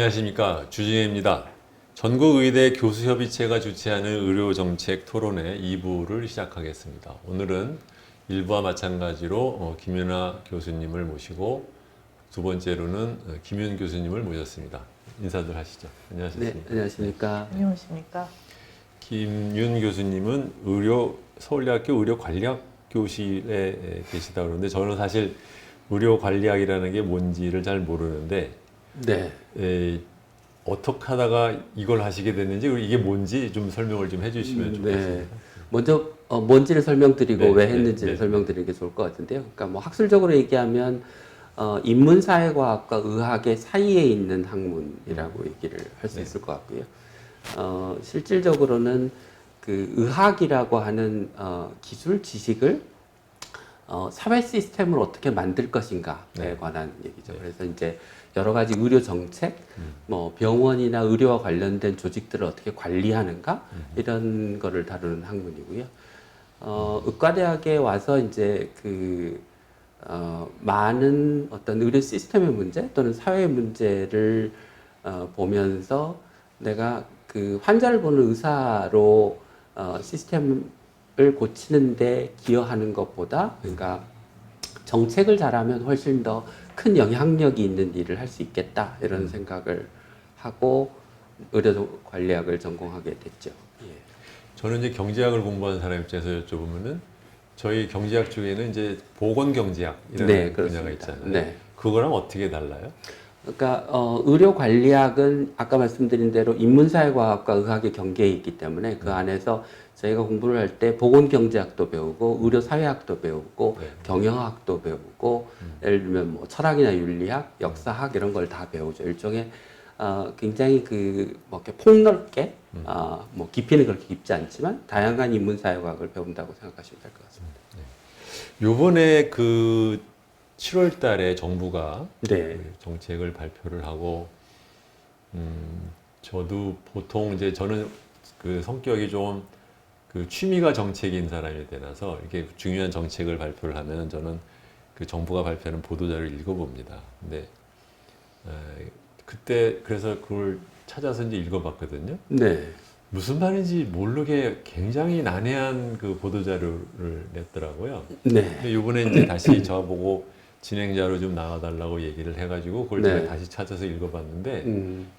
안녕하십니까, 주진혜입니다. 전국의대 교수협의체가 주최하는 의료정책 토론회 2부를 시작하겠습니다. 오늘은 1부와 마찬가지로 김윤아 교수님을 모시고 두 번째로는 김윤 교수님을 모셨습니다. 인사들 하시죠. 안녕하십니까. 네, 안녕하십니까. 안녕하십니까. 김윤 교수님은 서울대학교 의료관리학교실에 계시다고 그러는데, 저는 사실 의료관리학이라는 게 뭔지를 잘 모르는데, 네. 어떻게 하다가 이걸 하시게 됐는지, 그리고 이게 뭔지 좀 설명을 좀 해주시면 좋겠습니다. 네. 먼저 뭔지를 설명드리고 네, 왜 네, 했는지를 네. 설명드리는 게 좋을 것 같은데요. 그러니까 뭐 학술적으로 얘기하면 인문사회과학과 의학의 사이에 있는 학문이라고 얘기를 할 수 있을 것 같고요. 실질적으로는 그 의학이라고 하는 기술 지식을 사회 시스템을 어떻게 만들 것인가에 관한 얘기죠. 그래서 이제 여러 가지 의료 정책, 뭐 병원이나 의료와 관련된 조직들을 어떻게 관리하는가 이런 거를 다루는 학문이고요. 의과대학에 와서 이제 많은 어떤 의료 시스템의 문제 또는 사회의 문제를 보면서 내가 그 환자를 보는 의사로 시스템을 고치는데 기여하는 것보다, 그러니까 정책을 잘하면 훨씬 더 큰 영향력이 있는 일을 할 수 있겠다 이런 생각을 하고 의료관리학을 전공하게 됐죠. 예. 저는 이제 경제학을 공부한 사람 입장에서 여쭤보면은, 저희 경제학 쪽에는 이제 보건경제학이라는 네, 분야가 그렇습니다. 있잖아요. 네. 그거랑 어떻게 달라요? 그러니까 의료관리학은 아까 말씀드린 대로 인문사회과학과 의학의 경계에 있기 때문에 그 안에서 저희가 공부를 할 때 보건경제학도 배우고 의료사회학도 배우고 경영학도 배우고 예를 들면 뭐 철학이나 윤리학, 역사학 이런 걸 다 배우죠. 일종의 굉장히 뭐 이렇게 폭넓게 뭐 깊이는 그렇게 깊지 않지만 다양한 인문사회과학을 배운다고 생각하시면 될 것 같습니다. 요번에 그 7월 달에 정부가 네. 그 정책을 발표를 하고, 저도 보통 이제 저는 그 성격이 좀 그 취미가 정책인 사람이 되나서 이렇게 중요한 정책을 발표를 하면 저는 그 정부가 발표하는 보도자료를 읽어봅니다. 근데 그때 그래서 그걸 찾아서 이제 읽어봤거든요. 네. 무슨 말인지 모르게 굉장히 난해한 그 보도자료를 냈더라고요. 네. 근데 이번에 이제 다시 저보고 진행자로 좀 나와달라고 얘기를 해가지고 그걸 네. 제가 다시 찾아서 읽어봤는데,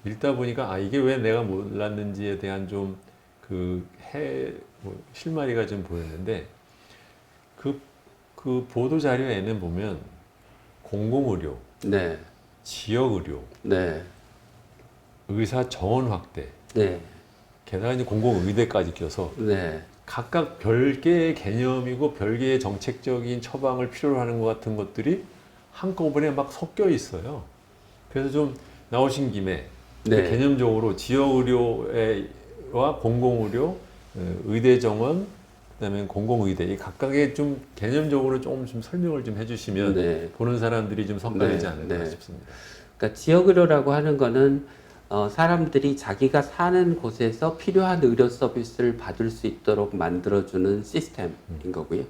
읽다 보니까 이게 왜 내가 몰랐는지에 대한 좀 실마리가 좀 보였는데, 그 보도 자료에는 보면 공공의료, 네. 지역의료, 네. 의사 정원 확대, 네. 게다가 이제 공공의대까지 껴서 네. 각각 별개의 개념이고 별개의 정책적인 처방을 필요로 하는 것 같은 것들이 한꺼번에 막 섞여 있어요. 그래서 좀 나오신 김에 네. 개념적으로 지역의료와 공공의료, 의대 정원, 그다음에 공공의대, 이 각각의 좀 개념적으로 좀 설명을 좀 해주시면 네. 보는 사람들이 좀 섞이지 네. 않을까 네. 싶습니다. 그러니까 지역의료라고 하는 거는 사람들이 자기가 사는 곳에서 필요한 의료 서비스를 받을 수 있도록 만들어주는 시스템인 거고요.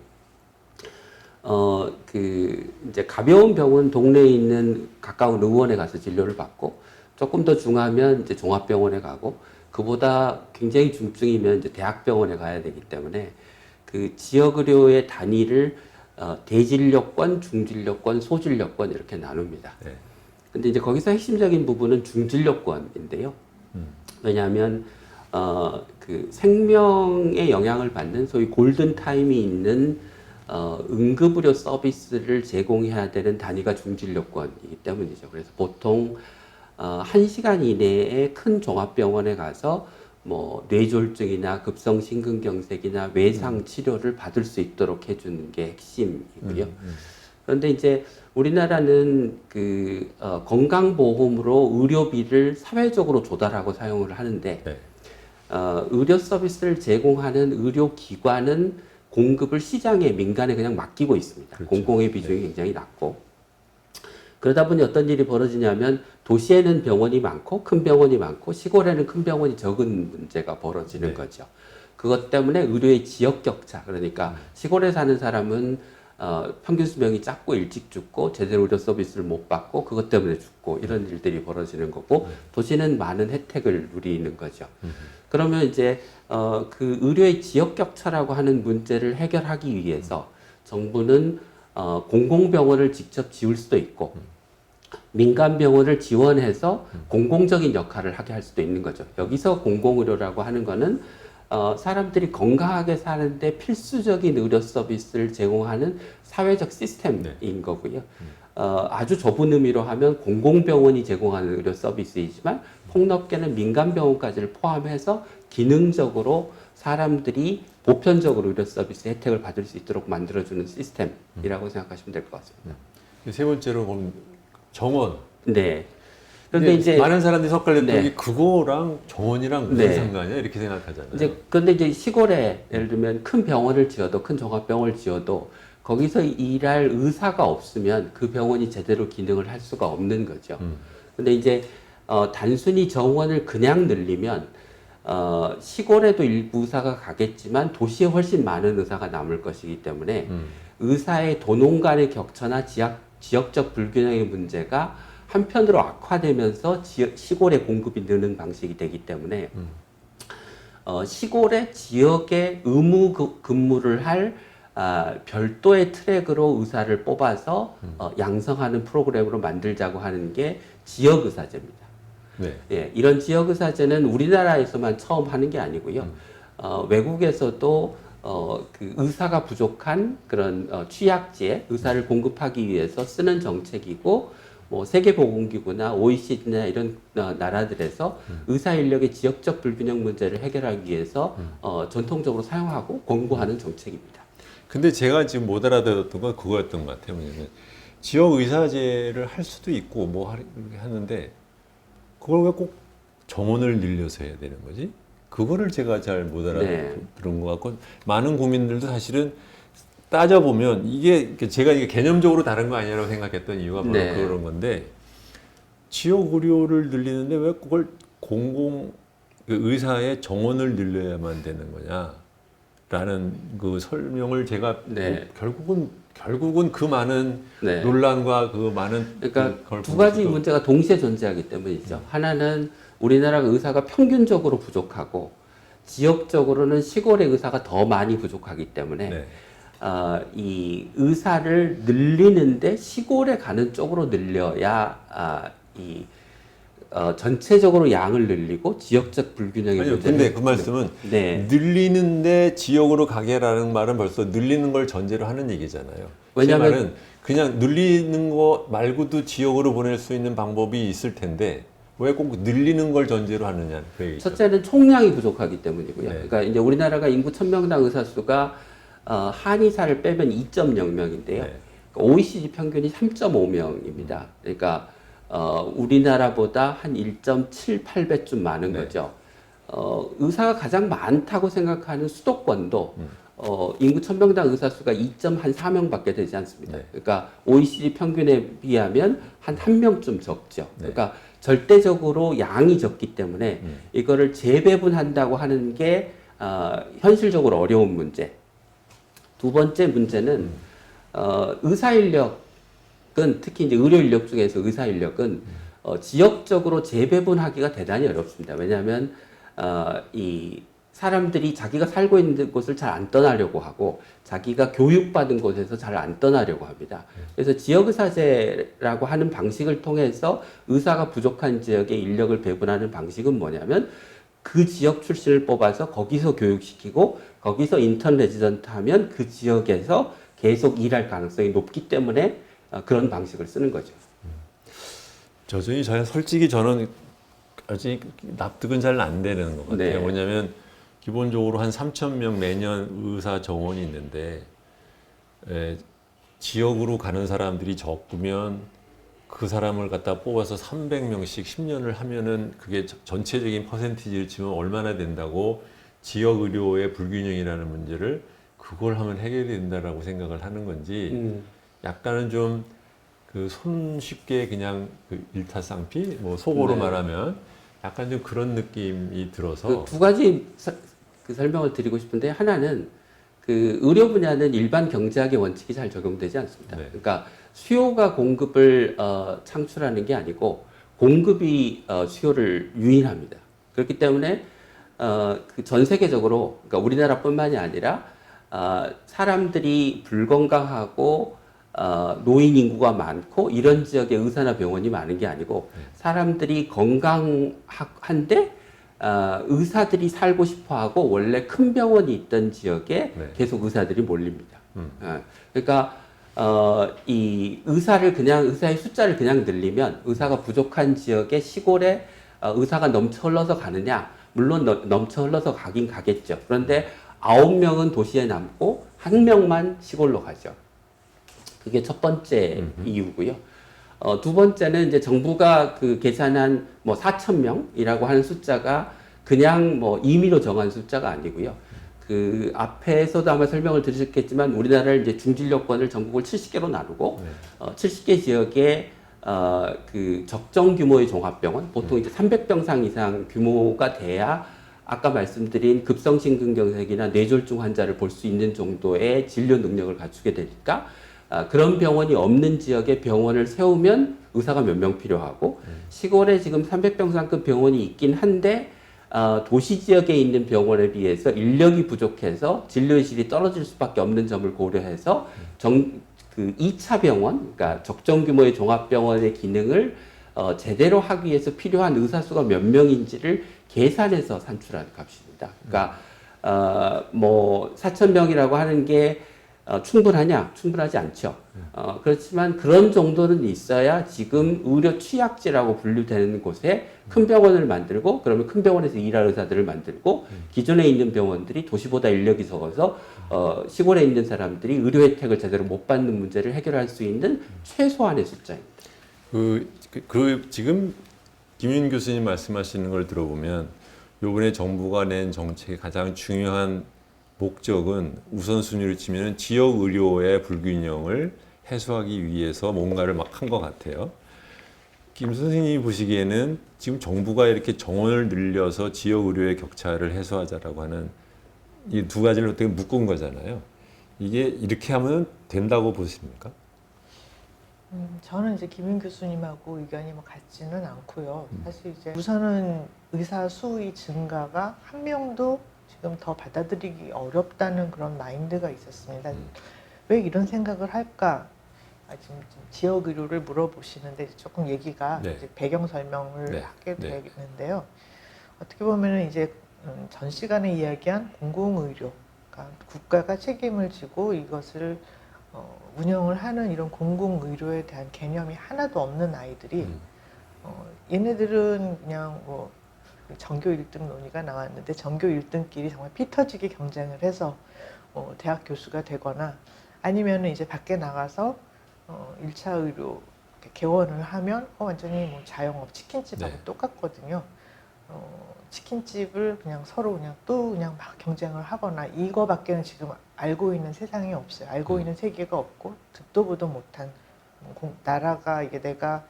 이제 가벼운 병은 동네에 있는 가까운 의원에 가서 진료를 받고, 조금 더 중하면 이제 종합병원에 가고, 그보다 굉장히 중증이면 이제 대학병원에 가야 되기 때문에 그 지역의료의 단위를 대진료권, 중진료권, 소진료권 이렇게 나눕니다. 네. 근데 이제 거기서 핵심적인 부분은 중진료권인데요. 왜냐하면 그 생명에 영향을 받는 소위 골든 타임이 있는 응급의료 서비스를 제공해야 되는 단위가 중진료권이기 때문이죠. 그래서 보통 1시간 이내에 큰 종합병원에 가서 뭐 뇌졸중이나 급성심근경색이나 외상 치료를 받을 수 있도록 해주는 게 핵심이고요. 그런데 이제 우리나라는 건강보험으로 의료비를 사회적으로 조달하고 사용을 하는데, 네. 의료 서비스를 제공하는 의료기관은 공급을 시장에, 민간에 그냥 맡기고 있습니다. 그렇죠. 공공의 비중이 굉장히 낮고, 그러다 보니 어떤 일이 벌어지냐면 도시에는 병원이 많고 큰 병원이 많고 시골에는 큰 병원이 적은 문제가 벌어지는 거죠. 그것 때문에 의료의 지역 격차, 그러니까 시골에 사는 사람은 평균 수명이 짧고 일찍 죽고 제대로 의료 서비스를 못 받고 그것 때문에 죽고 이런 일들이 벌어지는 거고 도시는 많은 혜택을 누리는 거죠. 그러면 이제 그 의료의 지역 격차라고 하는 문제를 해결하기 위해서 정부는 공공병원을 직접 지을 수도 있고 민간 병원을 지원해서 공공적인 역할을 하게 할 수도 있는 거죠. 여기서 공공의료라고 하는 거는 사람들이 건강하게 사는데 필수적인 의료 서비스를 제공하는 사회적 시스템인 거고요. 아주 좁은 의미로 하면 공공병원이 제공하는 의료 서비스이지만 폭넓게는 민간병원까지를 포함해서 기능적으로 사람들이 보편적으로 의료 서비스 혜택을 받을 수 있도록 만들어주는 시스템이라고 생각하시면 될 것 같습니다. 세 번째로 보면 정원. 네. 그런데 이제 많은 사람들이 섞갈렸던 네. 게 그거랑 정원이랑 무슨 네. 상관이야 이렇게 생각하잖아요. 그런데 이제 시골에 예를 들면 큰 병원을 지어도 큰 종합병원을 지어도 거기서 일할 의사가 없으면 그 병원이 제대로 기능을 할 수가 없는 거죠. 근데 이제 단순히 정원을 그냥 늘리면 시골에도 일부 의사가 가겠지만 도시에 훨씬 많은 의사가 남을 것이기 때문에 의사의 도농 간의 격차나 지역적 불균형의 문제가 한편으로 악화되면서 시골의 공급이 느는 방식이 되기 때문에 시골의 지역에 의무 근무를 할 별도의 트랙으로 의사를 뽑아서 양성하는 프로그램으로 만들자고 하는 게 지역의사제입니다. 네. 예, 이런 지역의사제는 우리나라에서만 처음 하는 게 아니고요. 외국에서도 그 의사가 부족한 그런 취약지에 의사를 공급하기 위해서 쓰는 정책이고, 뭐 세계보건기구나 OECD나 이런 나라들에서 의사 인력의 지역적 불균형 문제를 해결하기 위해서 전통적으로 사용하고 권고하는 정책입니다. 근데 제가 지금 못 알아들었던 건 그거였던 것 같아요. 뭐냐면 지역 의사제를 할 수도 있고 뭐 하는데 그걸 왜 꼭 정원을 늘려서 해야 되는 거지? 그거를 제가 잘 못 알아들은 것 같고, 많은 국민들도 사실은 따져보면 이게 제가 이게 개념적으로 다른 거 아니냐고 생각했던 이유가 바로 그런 건데, 지역 의료를 늘리는데 왜 그걸 공공 의사의 정원을 늘려야만 되는 거냐라는 그 설명을 제가 결국은 그 많은 논란과 그 많은 그러니까 두 가지 문제가 동시에 존재하기 때문이죠. 하나는 우리나라 의사가 평균적으로 부족하고 지역적으로는 시골의 의사가 더 많이 부족하기 때문에 이 의사를 늘리는데 시골에 가는 쪽으로 늘려야 전체적으로 양을 늘리고 지역적 불균형의 문제를. 근데 그 말씀은 늘리는데 지역으로 가게라는 말은 벌써 늘리는 걸 전제로 하는 얘기잖아요. 왜냐하면 제 말은 그냥 늘리는 거 말고도 지역으로 보낼 수 있는 방법이 있을 텐데 왜 꼭 늘리는 걸 전제로 하느냐. 첫째는 총량이 부족하기 때문이고요. 그러니까 이제 우리나라가 인구 1000명당 의사 수가 한의사를 빼면 2.0명인데요. OECD 평균이 3.5명입니다. 그러니까 우리나라보다 한 1.78배쯤 많은 거죠. 의사가 가장 많다고 생각하는 수도권도 인구 1000명당 의사 수가 2.4명밖에 되지 않습니다. 그러니까 OECD 평균에 비하면 한 1명쯤 적죠. 그러니까 절대적으로 양이 적기 때문에 이거를 재배분한다고 하는 게 현실적으로 어려운 문제. 두 번째 문제는 의사 인력은, 특히 이제 의료 인력 중에서 의사 인력은 지역적으로 재배분하기가 대단히 어렵습니다. 왜냐하면 이 사람들이 자기가 살고 있는 곳을 잘 안 떠나려고 하고 자기가 교육받은 곳에서 잘 안 떠나려고 합니다. 그래서 지역의사제라고 하는 방식을 통해서 의사가 부족한 지역에 인력을 배분하는 방식은 뭐냐면 그 지역 출신을 뽑아서 거기서 교육시키고 거기서 인턴 레지던트 하면 그 지역에서 계속 일할 가능성이 높기 때문에 그런 방식을 쓰는 거죠. 솔직히 저는 아직 납득은 잘 안 되는 것 같아요. 뭐냐면 기본적으로 한 3,000명 매년 의사 정원이 있는데 지역으로 가는 사람들이 적으면 그 사람을 갖다 뽑아서 300명씩 10년을 하면은 그게 전체적인 퍼센티지를 치면 얼마나 된다고 지역 의료의 불균형이라는 문제를 그걸 하면 해결이 된다라고 생각을 하는 건지 약간은 좀 그 손쉽게 그냥 그 일타쌍피 뭐 속어로 말하면 약간 좀 그런 느낌이 들어서 두 가지 그 설명을 드리고 싶은데, 하나는 그 의료 분야는 일반 경제학의 원칙이 잘 적용되지 않습니다. 네. 그러니까 수요가 공급을 창출하는 게 아니고 공급이 수요를 유인합니다. 그렇기 때문에 그 전 세계적으로 그러니까 우리나라뿐만이 아니라 사람들이 불건강하고 노인 인구가 많고 이런 지역에 의사나 병원이 많은 게 아니고 사람들이 건강한데 의사들이 살고 싶어하고 원래 큰 병원이 있던 지역에 네. 계속 의사들이 몰립니다. 그러니까 이 의사의 숫자를 그냥 늘리면 의사가 부족한 지역의 시골에 의사가 넘쳐 흘러서 가느냐? 물론 넘쳐 흘러서 가긴 가겠죠. 그런데 9명은 도시에 남고 1명만 시골로 가죠. 그게 첫 번째 이유고요. 두 번째는 이제 정부가 그 계산한 뭐 4,000명이라고 하는 숫자가 그냥 뭐 임의로 정한 숫자가 아니고요. 그 앞에서도 아마 설명을 들으셨겠지만 우리나라를 이제 중진료권을 전국을 70개로 나누고 70개 지역에 그 적정 규모의 종합병원 보통 이제 300병상 이상 규모가 돼야 아까 말씀드린 급성심근경색이나 뇌졸중 환자를 볼 수 있는 정도의 진료 능력을 갖추게 되니까 그런 병원이 없는 지역에 병원을 세우면 의사가 몇 명 필요하고 시골에 지금 300병상급 병원이 있긴 한데 도시 지역에 있는 병원에 비해서 인력이 부족해서 진료실이 떨어질 수밖에 없는 점을 고려해서 그 2차 병원, 그러니까 적정 규모의 종합병원의 기능을 제대로 하기 위해서 필요한 의사 수가 몇 명인지를 계산해서 산출한 값입니다. 그러니까 뭐 4,000명이라고 하는 게 충분하냐? 충분하지 않죠. 그렇지만 그런 정도는 있어야 지금 의료 취약지라고 분류되는 곳에 큰 병원을 만들고 그러면 큰 병원에서 일할 의사들을 만들고 기존에 있는 병원들이 도시보다 인력이 적어서 시골에 있는 사람들이 의료 혜택을 제대로 못 받는 문제를 해결할 수 있는 최소한의 숫자입니다. 지금 김윤 교수님 말씀하시는 걸 들어보면 이번에 정부가 낸 정책의 가장 중요한 목적은 우선순위를 치면 지역 의료의 불균형을 해소하기 위해서 뭔가를 막 한 것 같아요. 김 선생님이 보시기에는 지금 정부가 이렇게 정원을 늘려서 지역 의료의 격차를 해소하자라고 하는 이 두 가지를 어떻게 묶은 거잖아요. 이게 이렇게 하면 된다고 보십니까? 저는 이제 김윤 교수님하고 의견이 뭐 같지는 않고요. 사실 이제 우선은 의사 수의 증가가 한 명도 지금 더 받아들이기 어렵다는 그런 마인드가 있었습니다. 왜 이런 생각을 할까? 지금 지역 의료를 물어보시는데 조금 얘기가 네. 이제 배경 설명을 네. 하게 네. 되는데요. 어떻게 보면은 이제 전 시간에 이야기한 공공의료, 그러니까 국가가 책임을 지고 이것을 운영을 하는 이런 공공의료에 대한 개념이 하나도 없는 아이들이 얘네들은 그냥 뭐 전교 1등 논의가 나왔는데 전교 1등끼리 정말 피 터지게 경쟁을 해서 대학 교수가 되거나 아니면 이제 밖에 나가서 1차 의료 개원을 하면 완전히 뭐 자영업 치킨집하고 네. 똑같거든요. 치킨집을 그냥 서로 그냥 또 그냥 막 경쟁을 하거나 이거밖에는 지금 알고 있는 세상이 없어요. 알고 있는 세계가 없고 듣도 보도 못한 나라가 이게 내가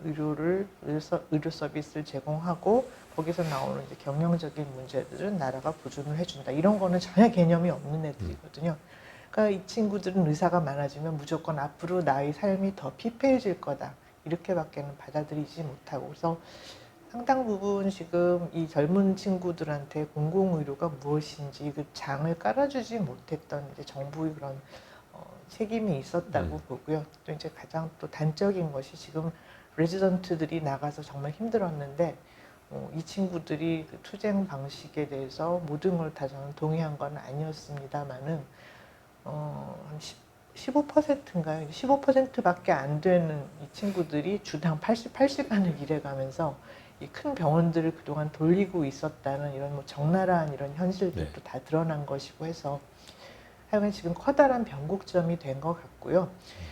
의료 서비스를 제공하고 거기서 나오는 이제 경영적인 문제들은 나라가 보존을 해준다. 이런 거는 전혀 개념이 없는 애들이거든요. 그러니까 이 친구들은 의사가 많아지면 무조건 앞으로 나의 삶이 더 피폐해질 거다. 이렇게밖에는 받아들이지 못하고 그래서 상당 부분 지금 이 젊은 친구들한테 공공의료가 무엇인지 그 장을 깔아주지 못했던 이제 정부의 그런 책임이 있었다고 보고요. 또 이제 가장 또 단적인 것이 지금 레지던트들이 나가서 정말 힘들었는데 이 친구들이 그 투쟁 방식에 대해서 모든 걸 다 저는 동의한 건 아니었습니다만은 한 15%인가요? 15%밖에 안 되는 이 친구들이 주당 88시간을 일해가면서 이 큰 병원들을 그동안 돌리고 있었다는 이런 뭐 적나라한 이런 현실들도 다 드러난 것이고 해서 하여간 지금 커다란 변곡점이 된 것 같고요.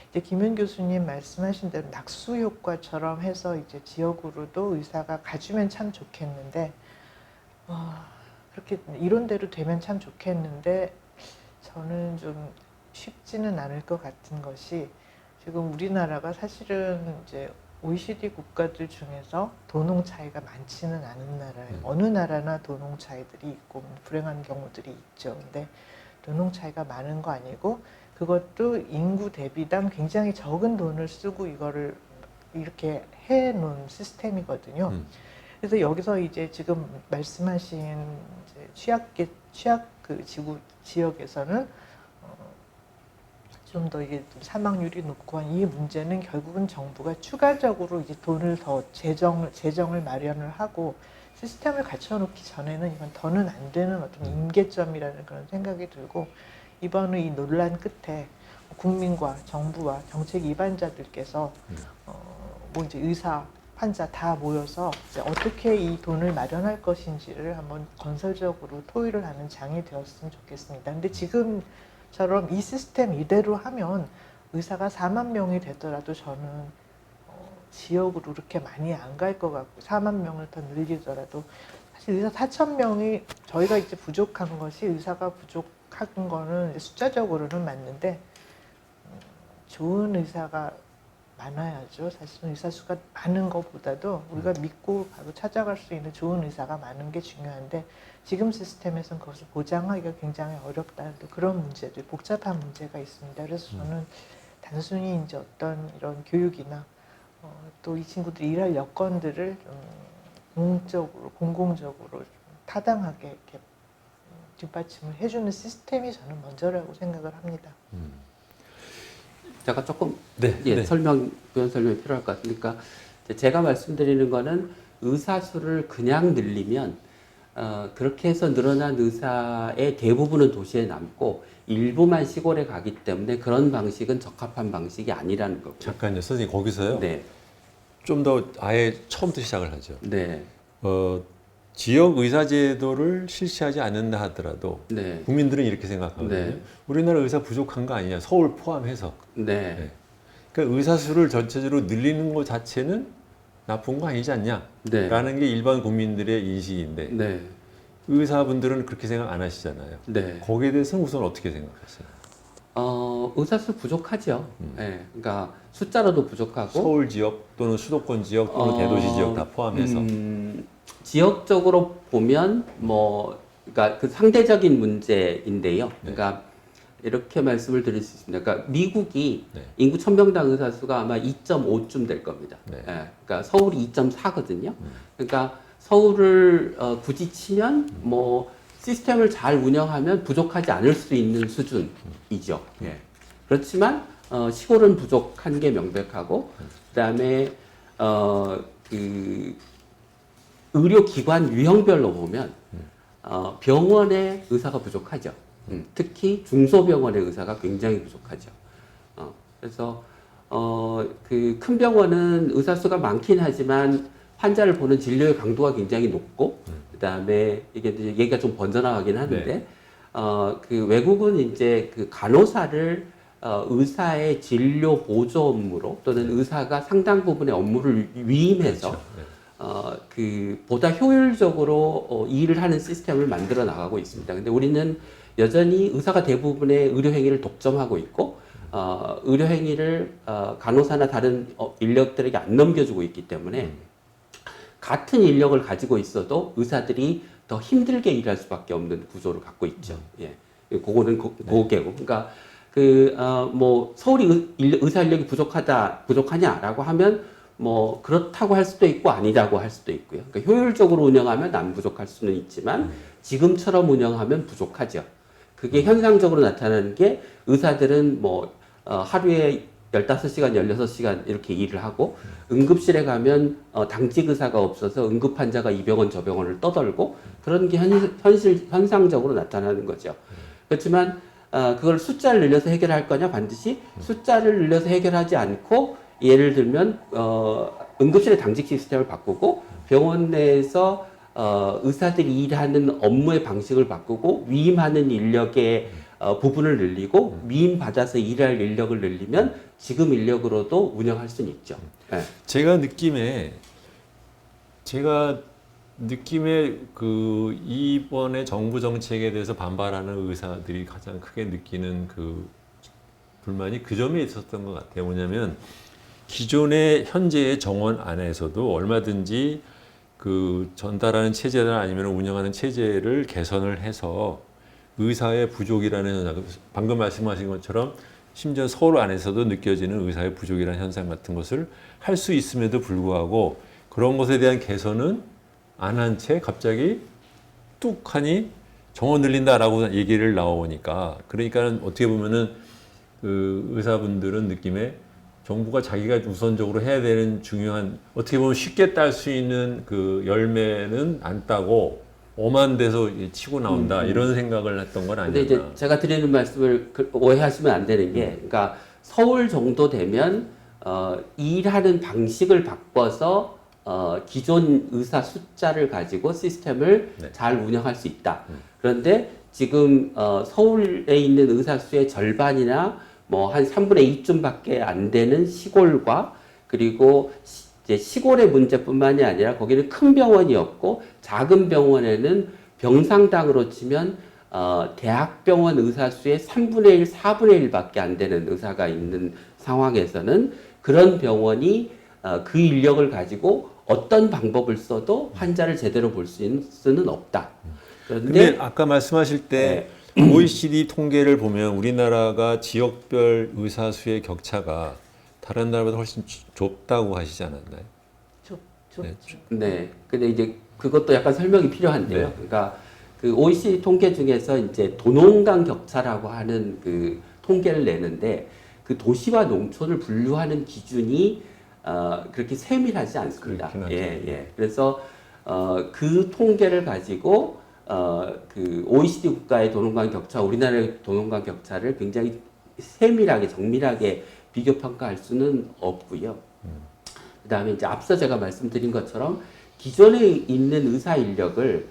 이제 김윤 교수님 말씀하신 대로 낙수 효과처럼 해서 이제 지역으로도 의사가 가주면 참 좋겠는데 그렇게 이론대로 되면 참 좋겠는데 저는 좀 쉽지는 않을 것 같은 것이 지금 우리나라가 사실은 이제 OECD 국가들 중에서 도농 차이가 많지는 않은 나라예요. 어느 나라나 도농 차이들이 있고 불행한 경우들이 있죠. 근데 노동 차이가 많은 거 아니고 그것도 인구 대비당 굉장히 적은 돈을 쓰고 이거를 이렇게 해놓은 시스템이거든요. 그래서 여기서 이제 지금 말씀하신 이제 취약 그 지역에서는 좀 더 이게 좀 사망률이 높고 한 이 문제는 결국은 정부가 추가적으로 이제 돈을 더 재정을 마련을 하고 시스템을 갖춰놓기 전에는 이건 더는 안 되는 어떤 임계점이라는 그런 생각이 들고 이번 이 논란 끝에 국민과 정부와 정책 위반자들께서 뭐 이제 의사, 환자 다 모여서 이제 어떻게 이 돈을 마련할 것인지를 한번 건설적으로 토의를 하는 장이 되었으면 좋겠습니다. 근데 지금처럼 이 시스템 이대로 하면 의사가 4만 명이 되더라도 저는 지역으로 그렇게 많이 안 갈 것 같고 4만 명을 더 늘리더라도 사실 의사 4천 명이 저희가 이제 부족한 것이 의사가 부족한 거는 숫자적으로는 맞는데 좋은 의사가 많아야죠. 사실은 의사 수가 많은 것보다도 우리가 믿고 바로 찾아갈 수 있는 좋은 의사가 많은 게 중요한데 지금 시스템에서는 그것을 보장하기가 굉장히 어렵다는 그런 문제들, 복잡한 문제가 있습니다. 그래서 저는 단순히 이제 어떤 이런 교육이나 또 이 친구들이 일할 여건들을 공공적으로 좀 타당하게 이렇게 뒷받침을 해주는 시스템이 저는 먼저라고 생각을 합니다. 제가 조금 네, 예, 네. 부연 설명이 필요할 것 같으니까 제가 말씀드리는 거는 의사 수를 그냥 늘리면 그렇게 해서 늘어난 의사의 대부분은 도시에 남고 일부만 시골에 가기 때문에 그런 방식은 적합한 방식이 아니라는 거고요. 잠깐요, 선생님 거기서요. 네, 좀 더 아예 처음부터 시작을 하죠. 네, 지역 의사 제도를 실시하지 않는다 하더라도 네, 국민들은 이렇게 생각하거든요. 네. 우리나라 의사 부족한 거 아니냐, 서울 포함해서. 네, 네. 그러니까 의사 수를 전체적으로 늘리는 것 자체는 나쁜 거 아니지 않냐? 네, 라는 게 일반 국민들의 인식인데 네, 의사분들은 그렇게 생각 안 하시잖아요. 네. 거기에 대해서는 우선 어떻게 생각하세요? 의사 수 부족하죠. 네, 그러니까 숫자로도 부족하고 서울 지역 또는 수도권 지역 또는 대도시 지역 다 포함해서. 지역적으로 보면 그러니까 그 상대적인 문제인데요. 네. 그러니까 이렇게 말씀을 드릴 수 있습니다. 그러니까 미국이 네. 인구 1000명당 의사 수가 아마 2.5쯤 될 겁니다. 네. 예, 그러니까 서울이 2.4거든요. 그러니까 서울을 굳이 치면 시스템을 잘 운영하면 부족하지 않을 수 있는 수준이죠. 예. 그렇지만 시골은 부족한 게 명백하고 그다음에 그 의료기관 유형별로 보면 병원의 의사가 부족하죠. 특히 중소병원의 의사가 굉장히 부족하죠. 그래서 그 큰 병원은 의사 수가 많긴 하지만 환자를 보는 진료의 강도가 굉장히 높고 그다음에 이게 이제 얘기가 좀 번져나가긴 하는데 네. 그 외국은 이제 그 간호사를 의사의 진료 보조 업무로 또는 의사가 상당 부분의 업무를 위임해서 그렇죠. 네. 그 보다 효율적으로 일을 하는 시스템을 만들어 나가고 있습니다. 근데 우리는 여전히 의사가 대부분의 의료 행위를 독점하고 있고 의료 행위를 간호사나 다른 인력들에게 안 넘겨주고 있기 때문에 같은 인력을 가지고 있어도 의사들이 더 힘들게 일할 수밖에 없는 구조를 갖고 있죠. 예, 그거는 그게고. 그러니까 서울이 의사 인력이 부족하냐라고 하면 그렇다고 할 수도 있고 아니라고 할 수도 있고요. 그러니까 효율적으로 운영하면 안 부족할 수는 있지만 지금처럼 운영하면 부족하죠. 그게 현상적으로 나타나는 게 의사들은 하루에 15시간, 16시간 이렇게 일을 하고 응급실에 가면 당직 의사가 없어서 응급 환자가 이 병원 저 병원을 떠돌고 그런 게 현상적으로 나타나는 거죠. 그렇지만 그걸 숫자를 늘려서 해결할 거냐? 반드시 숫자를 늘려서 해결하지 않고 예를 들면 응급실의 당직 시스템을 바꾸고 병원 내에서 의사들이 일하는 업무의 방식을 바꾸고 위임하는 인력의 부분을 늘리고 위임 받아서 일할 인력을 늘리면 지금 인력으로도 운영할 수는 있죠. 네. 제가 느낌에 그 이번에 정부 정책에 대해서 반발하는 의사들이 가장 크게 느끼는 그 불만이 그 점에 있었던 것 같아요. 뭐냐면 기존의 현재의 정원 안에서도 얼마든지 그 전달하는 체제나 아니면 운영하는 체제를 개선을 해서 의사의 부족이라는 현상, 방금 말씀하신 것처럼 심지어 서울 안에서도 느껴지는 의사의 부족이라는 현상 같은 것을 할 수 있음에도 불구하고 그런 것에 대한 개선은 안 한 채 갑자기 뚝하니 정원 늘린다라고 얘기를 나오니까, 그러니까 어떻게 보면은 그 의사분들은 느낌에 정부가 자기가 우선적으로 해야 되는 중요한, 어떻게 보면 쉽게 딸 수 있는 그 열매는 안 따고 엄한 데서 치고 나온다, 이런 생각을 했던 건 근데 이제 아니었나. 제가 드리는 말씀을 오해하시면 안 되는 게, 그러니까 서울 정도 되면 일하는 방식을 바꿔서 기존 의사 숫자를 가지고 시스템을 네. 잘 운영할 수 있다. 그런데 지금 서울에 있는 의사 수의 절반이나 뭐 한 3분의 2쯤밖에 안 되는 시골과, 그리고 이제 시골의 문제뿐만이 아니라 거기는 큰 병원이 없고 작은 병원에는 병상당으로 치면 대학병원 의사 수의 3분의 1, 4분의 1밖에 안 되는 의사가 있는 상황에서는 그런 병원이 그 인력을 가지고 어떤 방법을 써도 환자를 제대로 볼 수는 없다. 근데 그런데 아까 말씀하실 때 OECD 통계를 보면 우리나라가 지역별 의사 수의 격차가 다른 나라보다 훨씬 좁다고 하시지 않았나요? 좁죠. 네. 근데 이제 그것도 약간 설명이 필요한데요. 네. 그러니까 그 OECD 통계 중에서 이제 도농간 격차라고 하는 그 통계를 내는데, 그 도시와 농촌을 분류하는 기준이 그렇게 세밀하지 않습니다. 그렇긴 하죠. 예. 그래서 그 통계를 가지고 그 OECD 국가의 도농간 격차, 우리나라의 도농간 격차를 굉장히 세밀하게 정밀하게 비교 평가할 수는 없고요. 그다음에 이제 앞서 제가 말씀드린 것처럼 기존에 있는 의사 인력을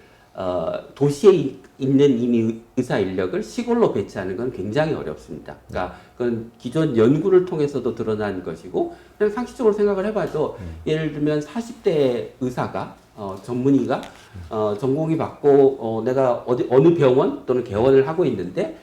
도시에 있는 이미 의사 인력을 시골로 배치하는 건 굉장히 어렵습니다. 그러니까 그건 기존 연구를 통해서도 드러난 것이고, 그냥 상식적으로 생각을 해봐도 예를 들면 40대 의사가 전문의가 전공의 받고 내가 어느 병원 또는 개원을 하고 있는데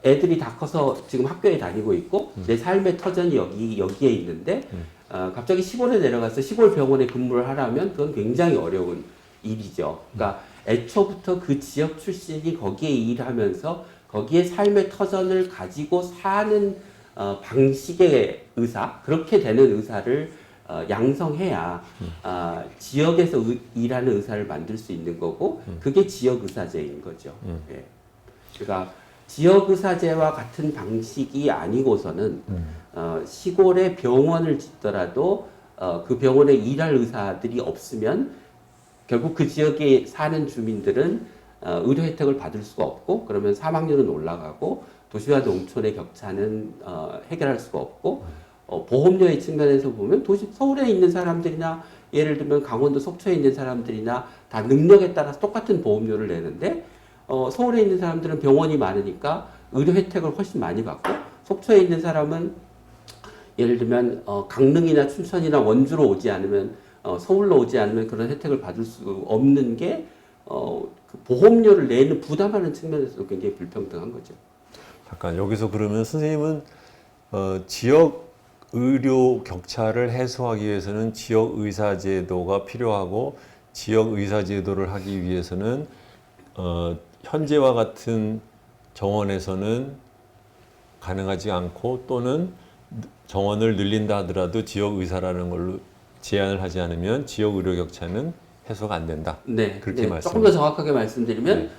애들이 다 커서 지금 학교에 다니고 있고 내 삶의 터전이 여기에 있는데 갑자기 시골에 내려가서 시골 병원에 근무를 하려면 그건 굉장히 어려운 일이죠. 그러니까 애초부터 그 지역 출신이 거기에 일하면서 거기에 삶의 터전을 가지고 사는 방식의 의사, 그렇게 되는 의사를 양성해야 지역에서 일하는 의사를 만들 수 있는 거고, 그게 지역 의사제인 거죠. 예. 그러니까 지역 의사제와 같은 방식이 아니고서는 시골에 병원을 짓더라도 그 병원에 일할 의사들이 없으면 결국 그 지역에 사는 주민들은 의료 혜택을 받을 수가 없고, 그러면 사망률은 올라가고 도시와 농촌의 격차는 해결할 수가 없고, 보험료의 측면에서 보면 서울에 있는 사람들이나 예를 들면 강원도 속초에 있는 사람들이나 다 능력에 따라서 똑같은 보험료를 내는데 서울에 있는 사람들은 병원이 많으니까 의료 혜택을 훨씬 많이 받고, 속초에 있는 사람은 예를 들면 강릉이나 춘천이나 원주로 오지 않으면 서울로 오지 않으면 그런 혜택을 받을 수 없는 게 그 보험료를 내는 부담하는 측면에서도 굉장히 불평등한 거죠. 잠깐 여기서 그러면 선생님은 지역 의료 격차를 해소하기 위해서는 지역 의사 제도가 필요하고, 지역 의사 제도를 하기 위해서는 현재와 같은 정원에서는 가능하지 않고, 또는 정원을 늘린다 하더라도 지역 의사라는 걸로 제한을 하지 않으면 지역 의료 격차는 해소가 안 된다. 네, 그렇게 말씀. 조금 더 정확하게 말씀드리면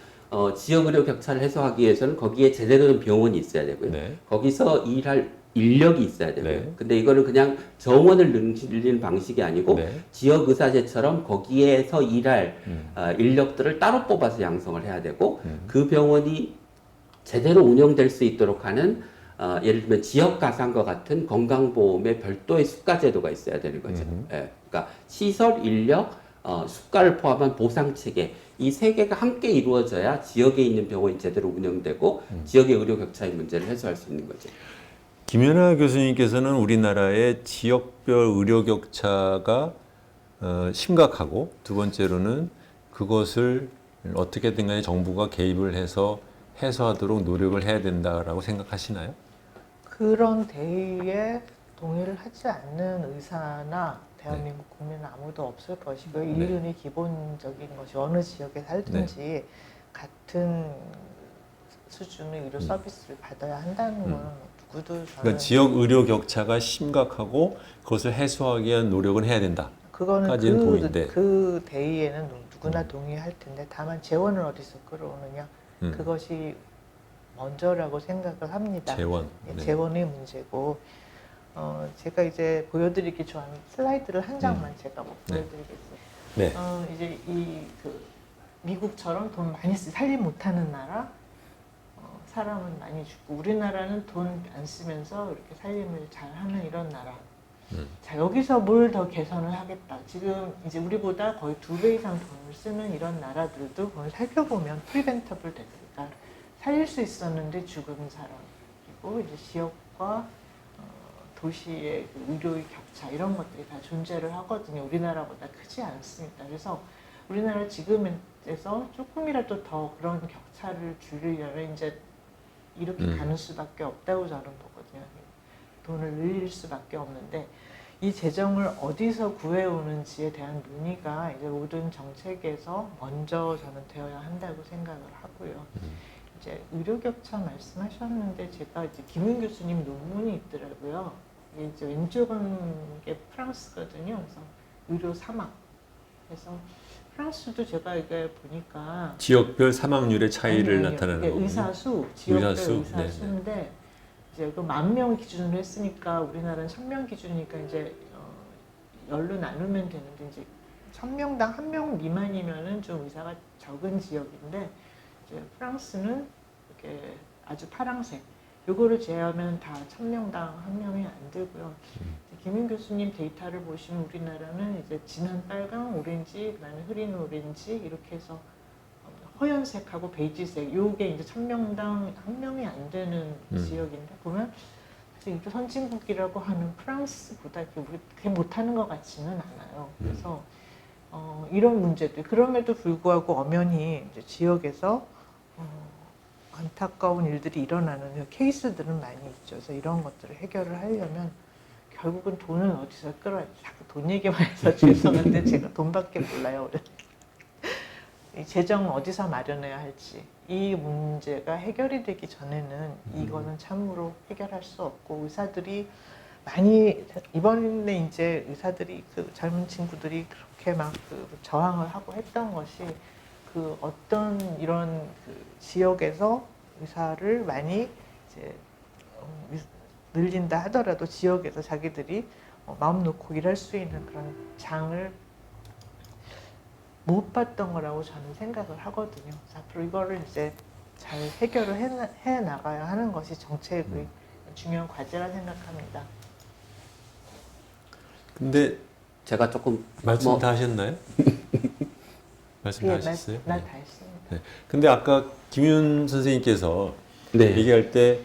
지역 의료 격차를 해소하기 위해서는 거기에 제대로 된 병원이 있어야 되고요. 네. 거기서 일할 인력이 있어야 되고요. 네. 근데 이거는 그냥 정원을 늘리는 방식이 아니고 네. 지역 의사제처럼 거기에서 일할 인력들을 따로 뽑아서 양성을 해야 되고, 그 병원이 제대로 운영될 수 있도록 하는 예를 들면 지역 가상과 같은 건강보험의 별도의 수가 제도가 있어야 되는 거죠. 예, 그러니까 시설, 인력, 수가를 포함한 보상 체계, 이 세 개가 함께 이루어져야 지역에 있는 병원이 제대로 운영되고 지역의 의료 격차의 문제를 해소할 수 있는 거죠. 김연아 교수님께서는 우리나라의 지역별 의료 격차가 심각하고, 두 번째로는 그것을 어떻게든 간에 정부가 개입을 해서 해소하도록 노력을 해야 된다라고 생각하시나요? 그런 대의에 동의를 하지 않는 의사나 대한민국 국민은 아무도 없을 것이고요. 인륜이 기본적인 것이 어느 지역에 살든지 같은 수준의 의료 서비스를 받아야 한다는 거는 누구도 저는 그러니까 지역 의료 격차가 심각하고 그것을 해소하기 위한 노력은 해야 된다. 그거는 까지는 동의인데. 그 대의에는 누구나 동의할 텐데 다만 재원을 어디서 끌어오느냐 그것이 먼저라고 생각을 합니다. 재원. 예, 네. 재원의 문제고 제가 이제 보여드리기 좋아하는 슬라이드를 한 장만 제가 뭐 네. 보여드리겠습니다. 네. 이제 미국처럼 돈 많이 살림 못하는 나라 사람은 많이 죽고 우리나라는 돈 안 쓰면서 이렇게 살림을 잘하는 이런 나라. 자 여기서 뭘 더 개선을 하겠다. 지금 이제 우리보다 거의 2배 이상 돈을 쓰는 이런 나라들도 그걸 살펴보면 프리벤터블 데스, 그러니까 살릴 수 있었는데 죽은 사람 그리고 이제 지역과 도시의 그 의료의 격차 이런 것들이 다 존재를 하거든요. 우리나라보다 크지 않습니다. 그래서 우리나라 지금에서 조금이라도 더 그런 격차를 줄이려면 이제 이렇게 가는 수밖에 없다고 저는 보거든요. 돈을 늘릴 수밖에 없는데 이 재정을 어디서 구해오는지에 대한 논의가 이제 모든 정책에서 먼저 저는 되어야 한다고 생각을 하고요. 이제 의료 격차 말씀하셨는데 제가 이제 김은 교수님 논문이 있더라고요. 이게 이제 왼쪽은 게 프랑스거든요. 그래서 의료 사막. 그래서 프랑스도 제가 이게 보니까 지역별 사망률의 차이를 아니요. 나타내는 이게 거군요. 의사수, 지역별 의사수? 의사수인데 이제 그 10,000명 기준으로 했으니까 우리나라는 1,000명 기준이니까 이제 열로 나누면 되는데 이제 1,000명당 1명 미만이면은 좀 의사가 적은 지역인데 이제 프랑스는 이렇게 아주 파랑색 요거를 제외하면 다 1,000명당 1명이 안 되고요. 김인 교수님 데이터를 보시면 우리나라는 이제 진한 빨강, 오렌지, 그다음에 흐린 오렌지 이렇게 해서 허연색하고 베이지색 요게 이제 1,000명당 1명이 안 되는 지역인데 보면 사실 또 선진국이라고 하는 프랑스보다 그렇게 못하는 것 같지는 않아요. 그래서 이런 문제들 그럼에도 불구하고 엄연히 이제 지역에서 안타까운 일들이 일어나는 케이스들은 많이 있죠. 그래서 이런 것들을 해결을 하려면 결국은 돈은 어디서 끌어야 돼. 자꾸 돈 얘기만 해서 죄송한데 제가 돈밖에 몰라요. 이 재정은 어디서 마련해야 할지 이 문제가 해결이 되기 전에는 이거는 참으로 해결할 수 없고 의사들이 많이 이번에 이제 의사들이 그 젊은 친구들이 그렇게 막 그 저항을 하고 했던 것이 그 어떤 이런 그 지역에서 의사를 많이 이제 늘린다 하더라도 지역에서 자기들이 마음 놓고 일할 수 있는 그런 장을 못 봤던 거라고 저는 생각을 하거든요. 앞으로 이거를 이제 잘 해결을 해 나가야 하는 것이 정책의 중요한 과제라 생각합니다. 근데 제가 조금 말씀 다 하셨나요? 말씀 다 예, 하셨어요? 나 네. 다 했습니다. 네. 근데 아까 김윤 선생님께서 네. 얘기할 때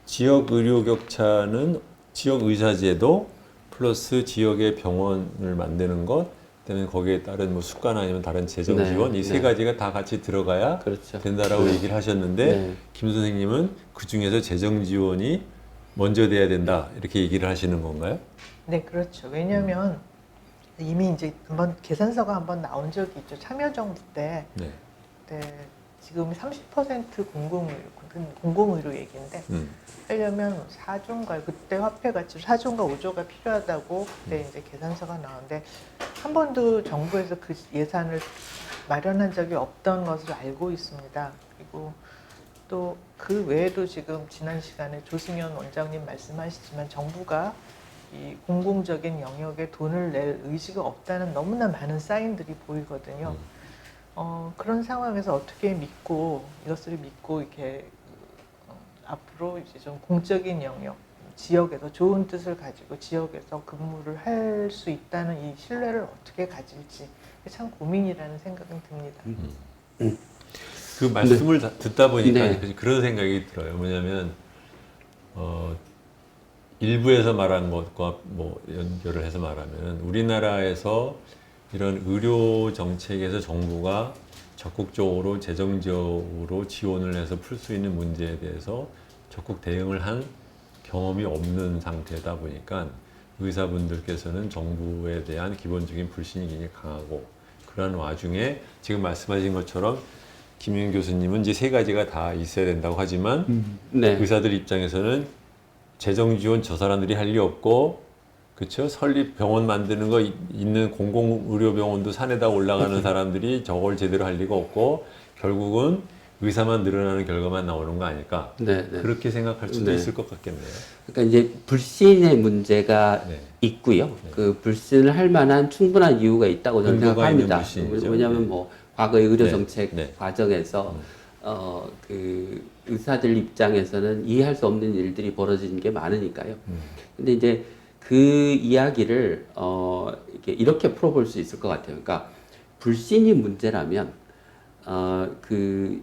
지역 의료 격차는 지역 의사제도 플러스 지역의 병원을 만드는 것, 그다음에 거기에 따른 뭐 숙관 아니면 다른 재정 네, 지원 이 세 네. 가지가 다 같이 들어가야 그렇죠. 된다라고 네. 얘기를 하셨는데 네. 김 선생님은 그 중에서 재정 지원이 먼저 돼야 된다 이렇게 얘기를 하시는 건가요? 네, 그렇죠. 왜냐하면 이미 이제 한번 계산서가 한번 나온 적이 있죠. 참여정부 때 네. 지금 30% 공공의료 얘기인데 음. 하려면 4조인가 그때 화폐 가치로 4조인가 5조가 필요하다고 그때 이제 계산서가 나오는데 한 번도 정부에서 그 예산을 마련한 적이 없던 것으로 알고 있습니다. 그리고 또 그 외에도 지금 지난 시간에 조승현 원장님 말씀하시지만 정부가 이 공공적인 영역에 돈을 낼 의지가 없다는 너무나 많은 사인들이 보이거든요. 그런 상황에서 어떻게 이것을 믿고 이렇게 앞으로 이제 좀 공적인 영역, 지역에서 좋은 뜻을 가지고 지역에서 근무를 할 수 있다는 이 신뢰를 어떻게 가질지 참 고민이라는 생각은 듭니다. 그 말씀을 듣다 보니까 네. 그런 생각이 들어요. 뭐냐면 일부에서 말한 것과 뭐 연결을 해서 말하면 우리나라에서 이런 의료 정책에서 정부가 적극적으로 재정적으로 지원을 해서 풀 수 있는 문제에 대해서 적극 대응을 한 경험이 없는 상태다 보니까 의사분들께서는 정부에 대한 기본적인 불신이 굉장히 강하고 그러한 와중에 지금 말씀하신 것처럼 김윤 교수님은 이제 세 가지가 다 있어야 된다고 하지만 네. 의사들 입장에서는 재정 지원 저 사람들이 할 리 없고 그렇죠? 설립 병원 만드는 거 있는 공공의료병원도 산에다 올라가는 사람들이 저걸 제대로 할 리가 없고 결국은 의사만 늘어나는 결과만 나오는 거 아닐까? 네, 네. 그렇게 생각할 수도 네. 있을 것 같겠네요. 그러니까 이제 불신의 문제가 네. 있고요. 그 불신을 할 만한 충분한 이유가 있다고 저는 근거가 있는 생각합니다. 불신이죠. 왜냐하면 네. 뭐 과거의 의료 네. 정책 네. 과정에서 그 의사들 입장에서는 이해할 수 없는 일들이 벌어지는 게 많으니까요. 근데 이제 그 이야기를 이렇게 풀어볼 수 있을 것 같아요. 그러니까 불신이 문제라면 그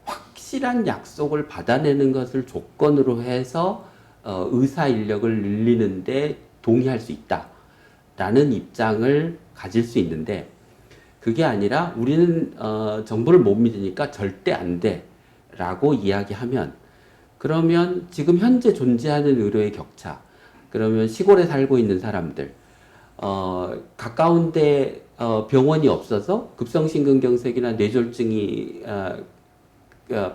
확실한 약속을 받아내는 것을 조건으로 해서 의사 인력을 늘리는데 동의할 수 있다라는 입장을 가질 수 있는데 그게 아니라 우리는 정부를 못 믿으니까 절대 안 돼라고 이야기하면 그러면 지금 현재 존재하는 의료의 격차 그러면 시골에 살고 있는 사람들 가까운데 병원이 없어서 급성심근경색이나 뇌졸중이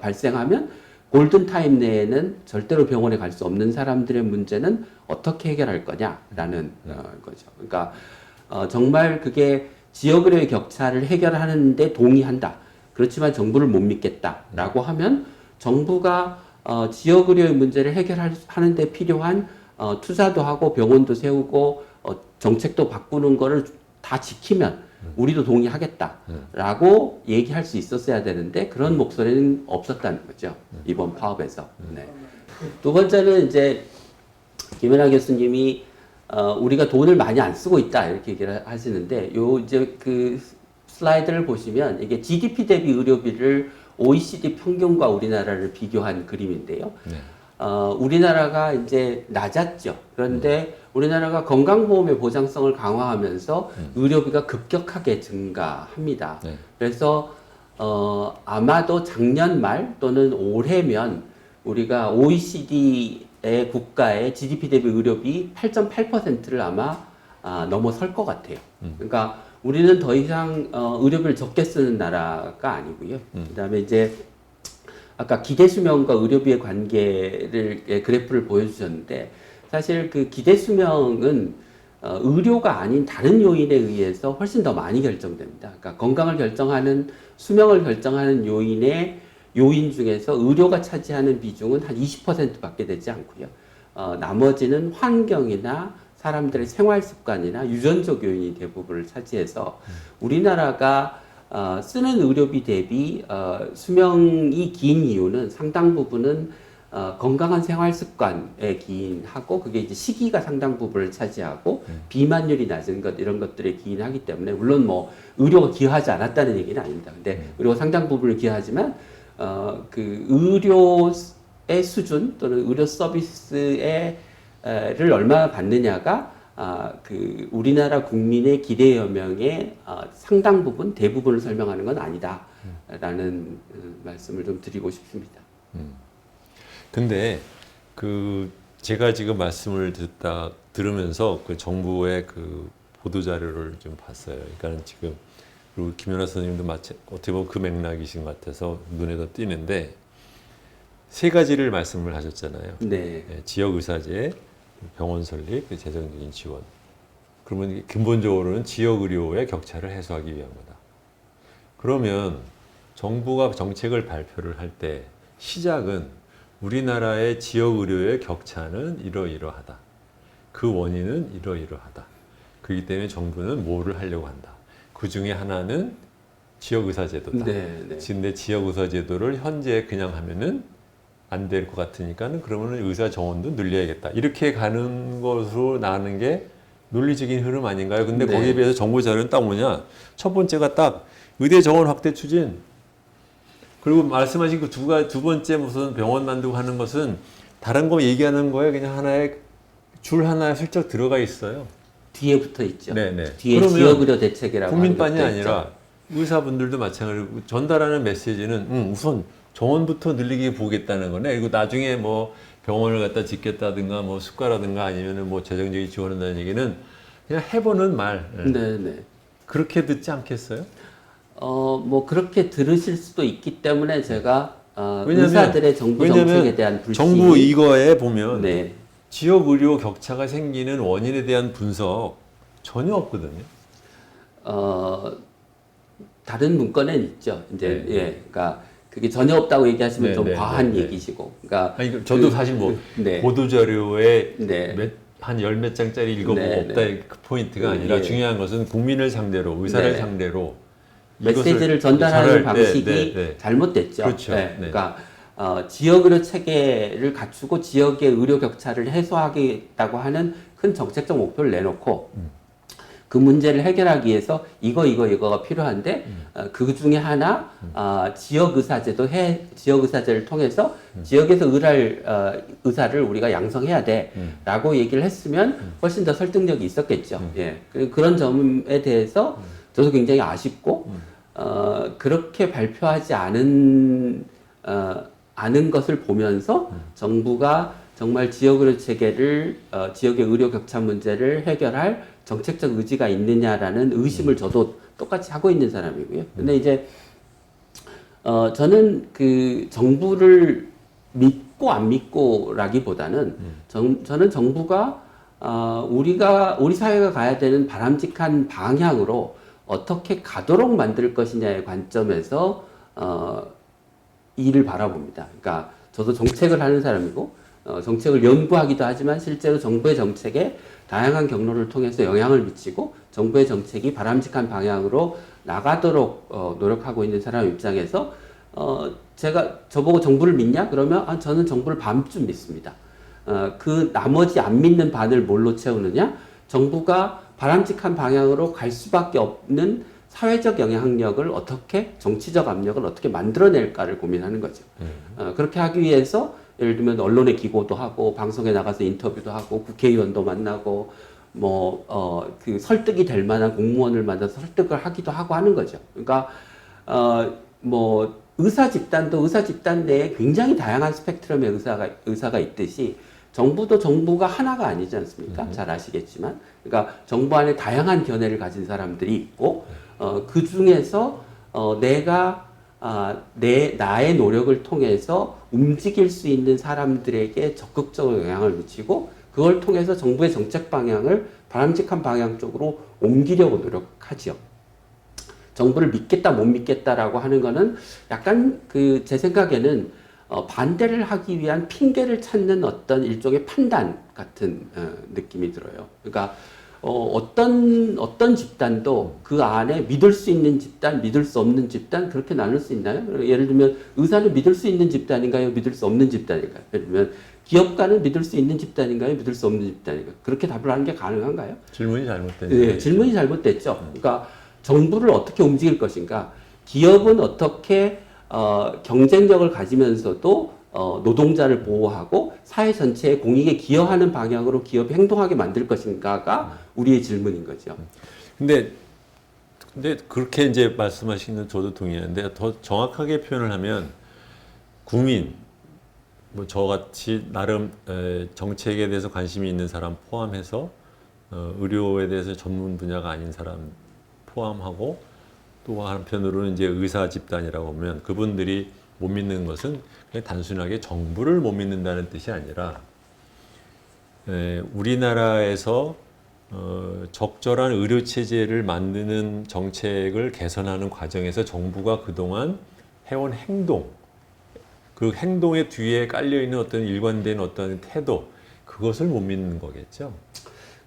발생하면 골든타임 내에는 절대로 병원에 갈 수 없는 사람들의 문제는 어떻게 해결할 거냐라는 거죠. 그러니까 정말 그게 지역의료의 격차를 해결하는데 동의한다. 그렇지만 정부를 못 믿겠다라고 하면 정부가 지역의료의 문제를 해결하는 데 필요한 투자도 하고 병원도 세우고 정책도 바꾸는 거를 다 지키면 우리도 동의하겠다라고 얘기할 수 있었어야 되는데 그런 목소리는 없었다는 거죠. 이번 파업에서. 네. 두 번째는 이제 김연아 교수님이 우리가 돈을 많이 안 쓰고 있다 이렇게 얘기를 하시는데 요 이제 그 슬라이드를 보시면 이게 GDP 대비 의료비를 OECD 평균과 우리나라를 비교한 그림인데요. 네. 우리나라가 이제 낮았죠. 그런데 우리나라가 건강보험의 보장성을 강화하면서 의료비가 급격하게 증가합니다. 네. 그래서 아마도 작년 말 또는 올해면 우리가 OECD의 국가의 GDP 대비 의료비 8.8%를 아마 넘어설 것 같아요. 그러니까 우리는 더 이상 의료비를 적게 쓰는 나라가 아니고요. 그다음에 이제 아까 기대 수명과 의료비의 관계를 그래프를 보여주셨는데 사실 그 기대 수명은 의료가 아닌 다른 요인에 의해서 훨씬 더 많이 결정됩니다. 그러니까 건강을 결정하는 수명을 결정하는 요인 중에서 의료가 차지하는 비중은 한 20%밖에 되지 않고요. 나머지는 환경이나 사람들의 생활 습관이나 유전적 요인이 대부분을 차지해서 우리나라가 쓰는 의료비 대비 수명이 긴 이유는 상당 부분은 건강한 생활 습관에 기인하고 그게 이제 시기가 상당 부분을 차지하고 비만율이 낮은 것 이런 것들에 기인하기 때문에 물론 뭐 의료가 기여하지 않았다는 얘기는 아닙니다. 근데 의료가 상당 부분을 기여하지만 그 의료의 수준 또는 의료 서비스를 얼마나 받느냐가 그 우리나라 국민의 기대 여명의 상당 부분 대부분을 설명하는 건 아니다라는 말씀을 좀 드리고 싶습니다. 근데 그 제가 지금 말씀을 들으면서 그 정부의 그 보도 자료를 좀 봤어요. 그러니까 지금 그리고 김연아 선생님도 어떻게 보면 그 맥락이신 것 같아서 눈에 더 띄는데 세 가지를 말씀을 하셨잖아요. 네. 지역 의사제, 병원 설립, 재정적인 지원. 그러면 근본적으로는 지역 의료의 격차를 해소하기 위한 거다. 그러면 정부가 정책을 발표를 할 때 시작은 우리나라의 지역 의료의 격차는 이러이러하다. 그 원인은 이러이러하다. 그렇기 때문에 정부는 뭐를 하려고 한다. 그 중에 하나는 지역 의사 제도다. 네, 네. 근데 지역 의사 제도를 현재 그냥 하면은 안 될 것 같으니까는 그러면은 의사 정원도 늘려야겠다. 이렇게 가는 것으로 나가는 게 논리적인 흐름 아닌가요? 근데 네. 거기에 비해서 정부 자료는 딱 뭐냐? 첫 번째가 딱 의대 정원 확대 추진. 그리고 말씀하신 그 두 번째 무슨 병원 만들고 하는 것은 다른 거 얘기하는 거에 그냥 하나의 줄 하나에 슬쩍 들어가 있어요. 뒤에 붙어 있죠. 네네. 뒤에 그러면 지역의료 대책이라고 국민반이 하는 것도 있죠. 아니라 의사분들도 마찬가지로 전달하는 메시지는 우선 정원부터 늘리게 보겠다는 거네. 그리고 나중에 뭐 병원을 갖다 짓겠다든가 뭐 수가라든가 아니면은 뭐 재정적인 지원한다는 얘기는 그냥 해보는 말. 네, 네. 그렇게 듣지 않겠어요? 뭐 그렇게 들으실 수도 있기 때문에 제가 왜냐면- 의사들의 정부 왜냐면 정책에 대한 불신이 정부 이거에 보면 네. 지역 의료 격차가 생기는 원인에 대한 분석 전혀 없거든요. 다른 문건엔 있죠. 이제 네. 예, 그러니까 그게 전혀 없다고 얘기하시면 네, 좀 네, 과한 네, 네. 얘기시고, 그러니까 아니 저도 그- 사실 뭐 네. 보도 자료에 네. 한 열 몇 장짜리 읽어보고 네, 없다 그 포인트가 아니라 예. 중요한 것은 국민을 상대로 의사를 네. 상대로 메시지를 이것을 전달하는 전할 때, 방식이 네, 네. 잘못됐죠. 그렇죠. 네, 네. 그러니까 지역 의료 체계를 갖추고 지역의 의료 격차를 해소하겠다고 하는 큰 정책적 목표를 내놓고 그 문제를 해결하기 위해서 이거가 필요한데 그 중에 하나 지역 의사제를 통해서 지역에서 의사를 우리가 양성해야 돼라고 얘기를 했으면 훨씬 더 설득력이 있었겠죠. 예. 그런 점에 대해서 저도 굉장히 아쉽고 그렇게 발표하지 않은 것을 보면서 정부가 정말 지역 의료 체계를 지역의 의료 격차 문제를 해결할 정책적 의지가 있느냐라는 의심을 저도 똑같이 하고 있는 사람이고요. 근데 이제 저는 그 정부를 믿고 안 믿고라기보다는 저는 정부가 우리 사회가 가야 되는 바람직한 방향으로 어떻게 가도록 만들 것이냐의 관점에서 일을 바라봅니다. 그러니까 저도 정책을 하는 사람이고 정책을 연구하기도 하지만 실제로 정부의 정책에 다양한 경로를 통해서 영향을 미치고 정부의 정책이 바람직한 방향으로 나가도록 노력하고 있는 사람 입장에서 저보고 정부를 믿냐? 그러면 저는 정부를 반쯤 믿습니다. 그 나머지 안 믿는 반을 뭘로 채우느냐? 정부가 바람직한 방향으로 갈 수밖에 없는 사회적 영향력을 어떻게, 정치적 압력을 어떻게 만들어낼까를 고민하는 거죠. 그렇게 하기 위해서 예를 들면 언론에 기고도 하고 방송에 나가서 인터뷰도 하고 국회의원도 만나고 그 설득이 될 만한 공무원을 만나서 설득을 하기도 하고 하는 거죠. 그러니까 의사 집단도 의사 집단 내에 굉장히 다양한 스펙트럼의 의사가 있듯이 정부가 하나가 아니지 않습니까? 잘 아시겠지만. 그러니까 정부 안에 다양한 견해를 가진 사람들이 있고 그 중에서 나의 노력을 통해서 움직일 수 있는 사람들에게 적극적으로 영향을 미치고 그걸 통해서 정부의 정책 방향을 바람직한 방향 쪽으로 옮기려고 노력하지요. 정부를 믿겠다 못 믿겠다라고 하는 거는 약간 제 생각에는 반대를 하기 위한 핑계를 찾는 어떤 일종의 판단 같은 느낌이 들어요. 그러니까 어떤 집단도 그 안에 믿을 수 있는 집단, 믿을 수 없는 집단 그렇게 나눌 수 있나요? 예를 들면 의사는 믿을 수 있는 집단인가요? 믿을 수 없는 집단인가요? 예를 들면 기업가는 믿을 수 있는 집단인가요? 믿을 수 없는 집단인가요? 그렇게 답을 하는 게 가능한가요? 질문이 잘못된. 네, 질문이 잘못됐죠. 그러니까 정부를 어떻게 움직일 것인가? 기업은 어떻게 경쟁력을 가지면서도 노동자를 보호하고 사회 전체의 공익에 기여하는 방향으로 기업이 행동하게 만들 것인가가 우리의 질문인 거죠. 근데 그렇게 이제 말씀하시는 저도 동의하는데 더 정확하게 표현을 하면 국민 저같이 나름 정책에 대해서 관심이 있는 사람 포함해서 의료에 대해서 전문 분야가 아닌 사람 포함하고 또 한편으로는 이제 의사 집단이라고 하면 그분들이 못 믿는 것은 그냥 단순하게 정부를 못 믿는다는 뜻이 아니라 우리나라에서 적절한 의료 체제를 만드는 정책을 개선하는 과정에서 정부가 그동안 해온 행동, 그 행동의 뒤에 깔려 있는 어떤 일관된 어떤 태도, 그것을 못 믿는 거겠죠.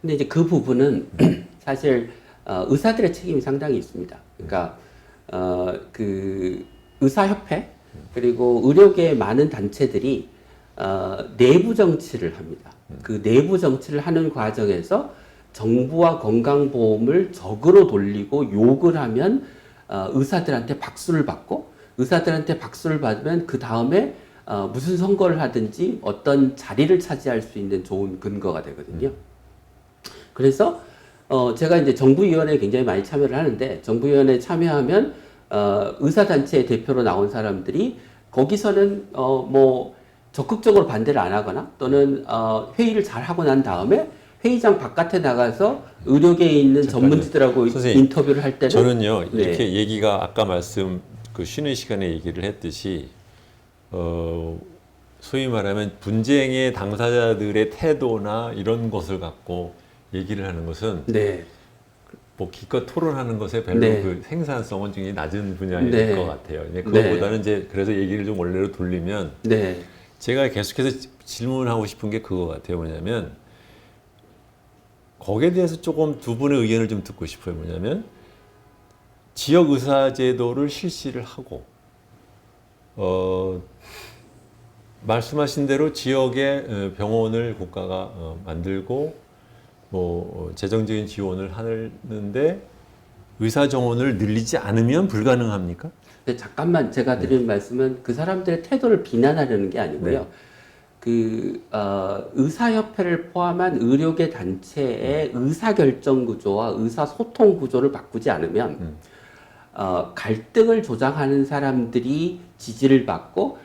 근데 이제 그 부분은 사실 의사들의 책임이 상당히 있습니다. 그러니까 그 의사협회 그리고 의료계의 많은 단체들이 내부 정치를 합니다. 그 내부 정치를 하는 과정에서 정부와 건강보험을 적으로 돌리고 욕을 하면 의사들한테 박수를 받고 의사들한테 박수를 받으면 그 다음에 무슨 선거를 하든지 어떤 자리를 차지할 수 있는 좋은 근거가 되거든요. 그래서 제가 이제 정부위원회에 굉장히 많이 참여를 하는데 정부위원회에 참여하면 의사단체의 대표로 나온 사람들이 거기서는 적극적으로 반대를 안 하거나 또는 회의를 잘 하고 난 다음에 회의장 바깥에 나가서 의료계에 있는 잠깐만요. 전문지들하고 선생님, 인터뷰를 할 때는 저는요 네. 이렇게 얘기가 아까 말씀 그 쉬는 시간에 얘기를 했듯이 소위 말하면 분쟁의 당사자들의 태도나 이런 것을 갖고 얘기를 하는 것은 네. 뭐 기껏 토론하는 것에 별로 네. 그 생산성은 굉장히 낮은 분야일 네. 것 같아요. 근데 그것보다는 이제 그래서 얘기를 좀 원래로 돌리면 네. 제가 계속해서 질문하고 싶은 게 그거 같아요. 뭐냐면 거기에 대해서 조금 두 분의 의견을 좀 듣고 싶어요. 뭐냐면 지역 의사 제도를 실시를 하고 말씀하신 대로 지역에 병원을 국가가 만들고 뭐 재정적인 지원을 하는데 의사 정원을 늘리지 않으면 불가능합니까? 근데 잠깐만 제가 드리는 말씀은 그 사람들의 태도를 비난하려는 게 아니고요. 네. 의사협회를 포함한 의료계 단체의 의사결정 구조와 의사소통 구조를 바꾸지 않으면 갈등을 조장하는 사람들이 지지를 받고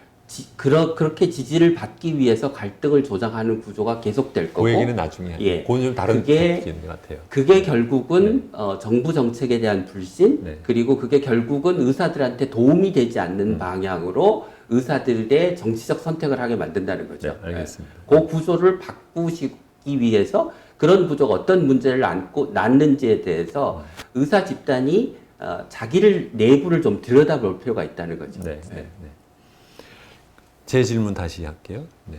그렇게 지지를 받기 위해서 갈등을 조장하는 구조가 계속될 거고 그 얘기는 나중에 하죠. 예. 그건 좀 다른 그게- 얘기인 것 같아요. 그게 결국은 정부 정책에 대한 불신 네. 그리고 그게 결국은 의사들한테 도움이 되지 않는 방향으로 의사들의 정치적 선택을 하게 만든다는 거죠. 네, 알겠습니다. 그 구조를 바꾸시기 위해서 그런 구조가 어떤 문제를 낳는지에 대해서 의사 집단이 자기를 내부를 좀 들여다볼 필요가 있다는 거죠. 네, 네, 네. 제 질문 다시 할게요. 네.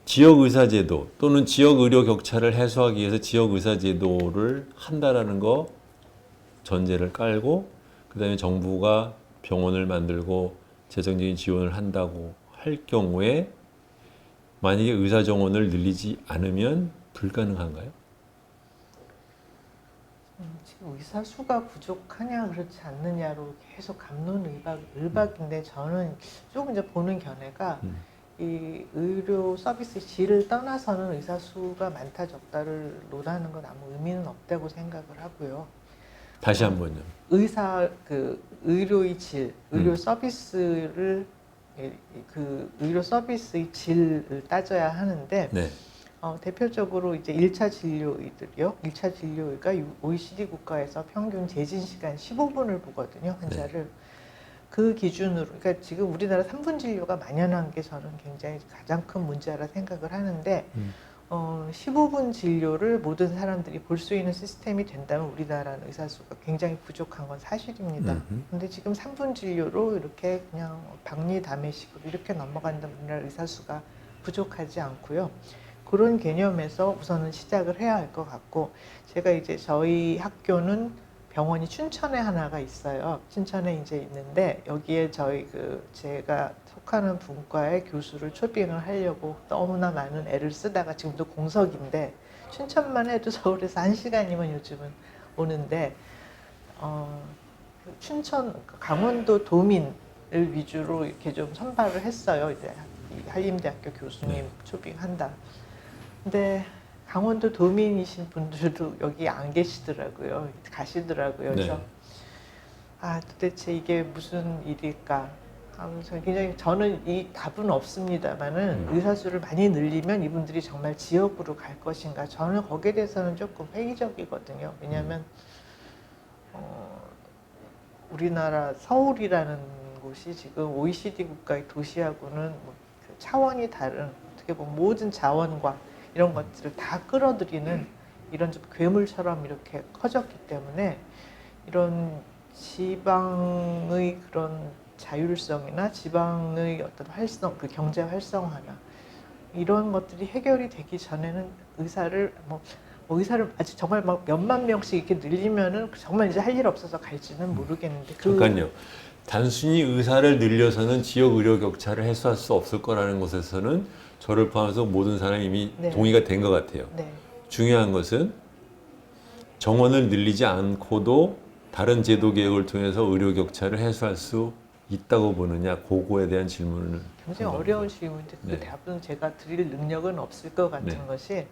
지역 의사 제도 또는 지역 의료 격차를 해소하기 위해서 지역 의사 제도를 한다라는 거 전제를 깔고 그다음에 정부가 병원을 만들고 재정적인 지원을 한다고 할 경우에 만약에 의사 정원을 늘리지 않으면 불가능한가요? 지금 의사 수가 부족하냐 그렇지 않느냐로 계속 갑론을박인데 저는 조금 이제 보는 견해가 이 의료 서비스 질을 떠나서는 의사 수가 많다 적다를 논하는 건 아무 의미는 없다고 생각을 하고요. 다시 한번요. 의료의 질, 의료 서비스를 의료 서비스의 질을 따져야 하는데 네. 대표적으로 이제 1차 진료의들이요. 1차 진료의가 OECD 국가에서 평균 재진 시간 15분을 보거든요. 환자를. 그 기준으로 그러니까 지금 우리나라 3분 진료가 만연한 게 저는 굉장히 가장 큰 문제라 생각을 하는데 15분 진료를 모든 사람들이 볼 수 있는 시스템이 된다면 우리나라는 의사 수가 굉장히 부족한 건 사실입니다. 근데 지금 3분 진료로 이렇게 그냥 박리다매식으로 이렇게 넘어간다면 우리나라 의사 수가 부족하지 않고요. 그런 개념에서 우선은 시작을 해야 할 것 같고 제가 이제 저희 학교는 병원이 춘천에 하나가 있어요. 춘천에 이제 있는데 여기에 제가 속하는 분과의 교수를 초빙을 하려고 너무나 많은 애를 쓰다가 지금도 공석인데 춘천만 해도 서울에서 1시간이면 요즘은 오는데 춘천 강원도 도민을 위주로 이렇게 좀 선발을 했어요. 이제 한림대학교 교수님 초빙한다. 근데 강원도 도민이신 분들도 여기 안 계시더라고요. 가시더라고요. 그래서 도대체 이게 무슨 일일까 하면서 굉장히 저는 이 답은 없습니다만은 의사 수를 많이 늘리면 이분들이 정말 지역으로 갈 것인가 저는 거기에 대해서는 조금 회의적이거든요. 왜냐하면 우리나라 서울이라는 곳이 지금 OECD 국가의 도시하고는 그 차원이 다른 어떻게 보면 모든 자원과 이런 것들을 다 끌어들이는 이런 좀 괴물처럼 이렇게 커졌기 때문에 이런 지방의 그런 자율성이나 지방의 어떤 그 경제 활성화나 이런 것들이 해결이 되기 전에는 의사를 아직 정말 막 몇만 명씩 이렇게 늘리면은 정말 이제 할 일 없어서 갈지는 모르겠는데 잠깐요. 단순히 의사를 늘려서는 지역 의료 격차를 해소할 수 없을 거라는 것에서는 저를 포함해서 모든 사람이 이미 동의가 된 것 같아요. 네. 중요한 것은 정원을 늘리지 않고도 다른 제도 개혁을 통해서 의료 격차를 해소할 수 있다고 보느냐, 그거에 대한 질문을 굉장히 어려운 질문인데 그 답은 제가 드릴 능력은 없을 것 같은 것이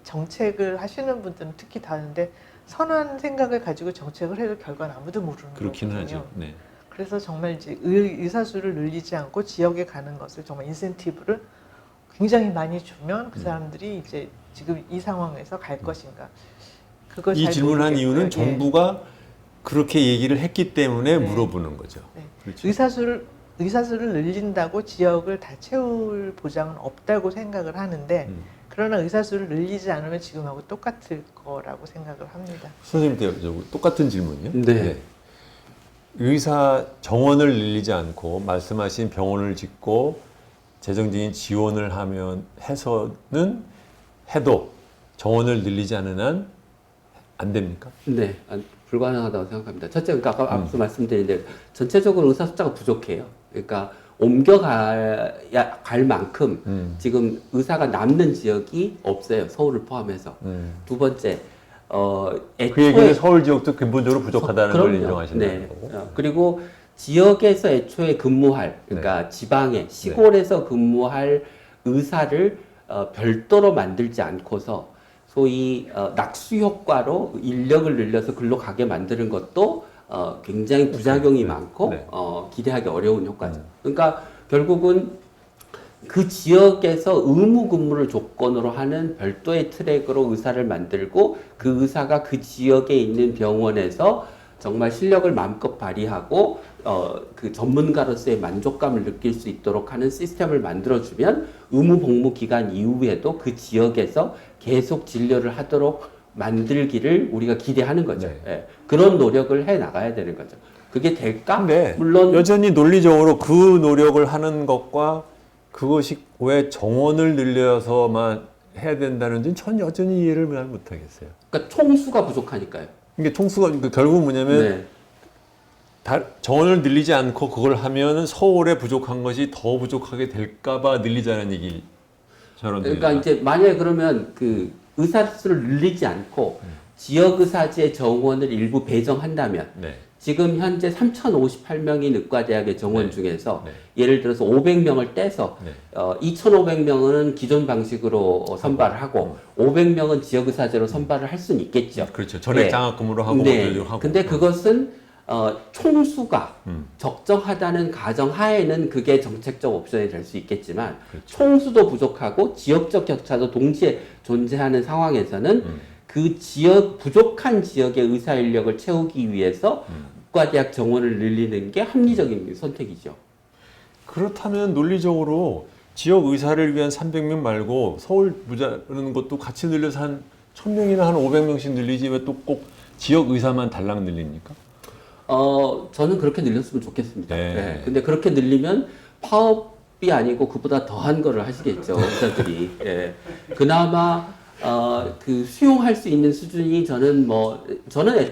정책을 하시는 분들은 특히 다른데 선한 생각을 가지고 정책을 해도 결과는 아무도 모르는 그렇기는 거거든요. 하죠. 네. 그래서 정말 이제 의사 수를 늘리지 않고 지역에 가는 것을 정말 인센티브를 굉장히 많이 주면 그 사람들이 이제 지금 이 상황에서 갈 것인가? 그걸 이 잘 질문한 모르겠고요. 이유는 예. 정부가 그렇게 얘기를 했기 때문에 네. 물어보는 거죠. 네. 그렇죠. 의사수를 늘린다고 지역을 다 채울 보장은 없다고 생각을 하는데 그러나 의사수를 늘리지 않으면 지금하고 똑같을 거라고 생각을 합니다. 선생님한테 똑같은 질문이요? 네. 의사 정원을 늘리지 않고 말씀하신 병원을 짓고 재정적인 지원을 하면 해서는 해도 정원을 늘리지 않은 한 안 됩니까? 네, 불가능하다고 생각합니다. 첫째, 그러니까 아까 앞서 말씀드린 대로 전체적으로 의사 숫자가 부족해요. 그러니까 갈 만큼 지금 의사가 남는 지역이 없어요. 서울을 포함해서. 두 번째, 그 애초에 얘기는 서울 지역도 근본적으로 부족하다는 걸 그럼요. 인정하신다는 네. 거고. 그리고 지역에서 애초에 근무할, 그러니까 지방에, 시골에서 근무할 의사를 별도로 만들지 않고서 소위 낙수 효과로 인력을 늘려서 글로 가게 만드는 것도 굉장히 부작용이 많고 네. 기대하기 어려운 효과죠. 그러니까 결국은 그 지역에서 의무 근무를 조건으로 하는 별도의 트랙으로 의사를 만들고 그 의사가 그 지역에 있는 병원에서 정말 실력을 마음껏 발휘하고 그 전문가로서의 만족감을 느낄 수 있도록 하는 시스템을 만들어주면 의무 복무 기간 이후에도 그 지역에서 계속 진료를 하도록 만들기를 우리가 기대하는 거죠. 네. 예. 그런 노력을 해 나가야 되는 거죠. 그게 될까? 근데 물론 여전히 논리적으로 그 노력을 하는 것과 그것이 왜 정원을 늘려서만 해야 된다는 데는 전 여전히 이해를 잘 못하겠어요. 그러니까 총수가 부족하니까요. 이게 총수가 결국 뭐냐면 네. 정원을 늘리지 않고 그걸 하면은 서울에 부족한 것이 더 부족하게 될까봐 늘리자는 얘기처럼 그러니까 들리잖아요. 이제 만약에 그러면 그 의사 수를 늘리지 않고 지역 의사제 정원을 일부 배정한다면 네. 지금 현재 3,058명이 의과대학의 정원 네. 중에서 네. 예를 들어서 500명을 떼서 네. 2,500명은 기존 방식으로 선발을 하고 500명은 지역 의사제로 선발을 할 수는 있겠죠. 그렇죠. 전액 네. 장학금으로 하고 네. 뭐 하고. 근데 그것은 총수가 적정하다는 가정 하에는 그게 정책적 옵션이 될 수 있겠지만 그렇죠. 총수도 부족하고 지역적 격차도 동시에 존재하는 상황에서는 그 지역 부족한 지역의 의사 인력을 채우기 위해서 의과대학 정원을 늘리는 게 합리적인 선택이죠. 그렇다면 논리적으로 지역 의사를 위한 300명 말고 서울 부자는 것도 같이 늘려서 한 1000명이나 한 500명씩 늘리지 왜 또 꼭 지역 의사만 달랑 늘립니까? 저는 그렇게 늘렸으면 좋겠습니다. 네. 네. 근데 그렇게 늘리면 파업이 아니고 그보다 더한 거를 하시겠죠, 의사들이. 예. 그나마, 그 수용할 수 있는 수준이 저는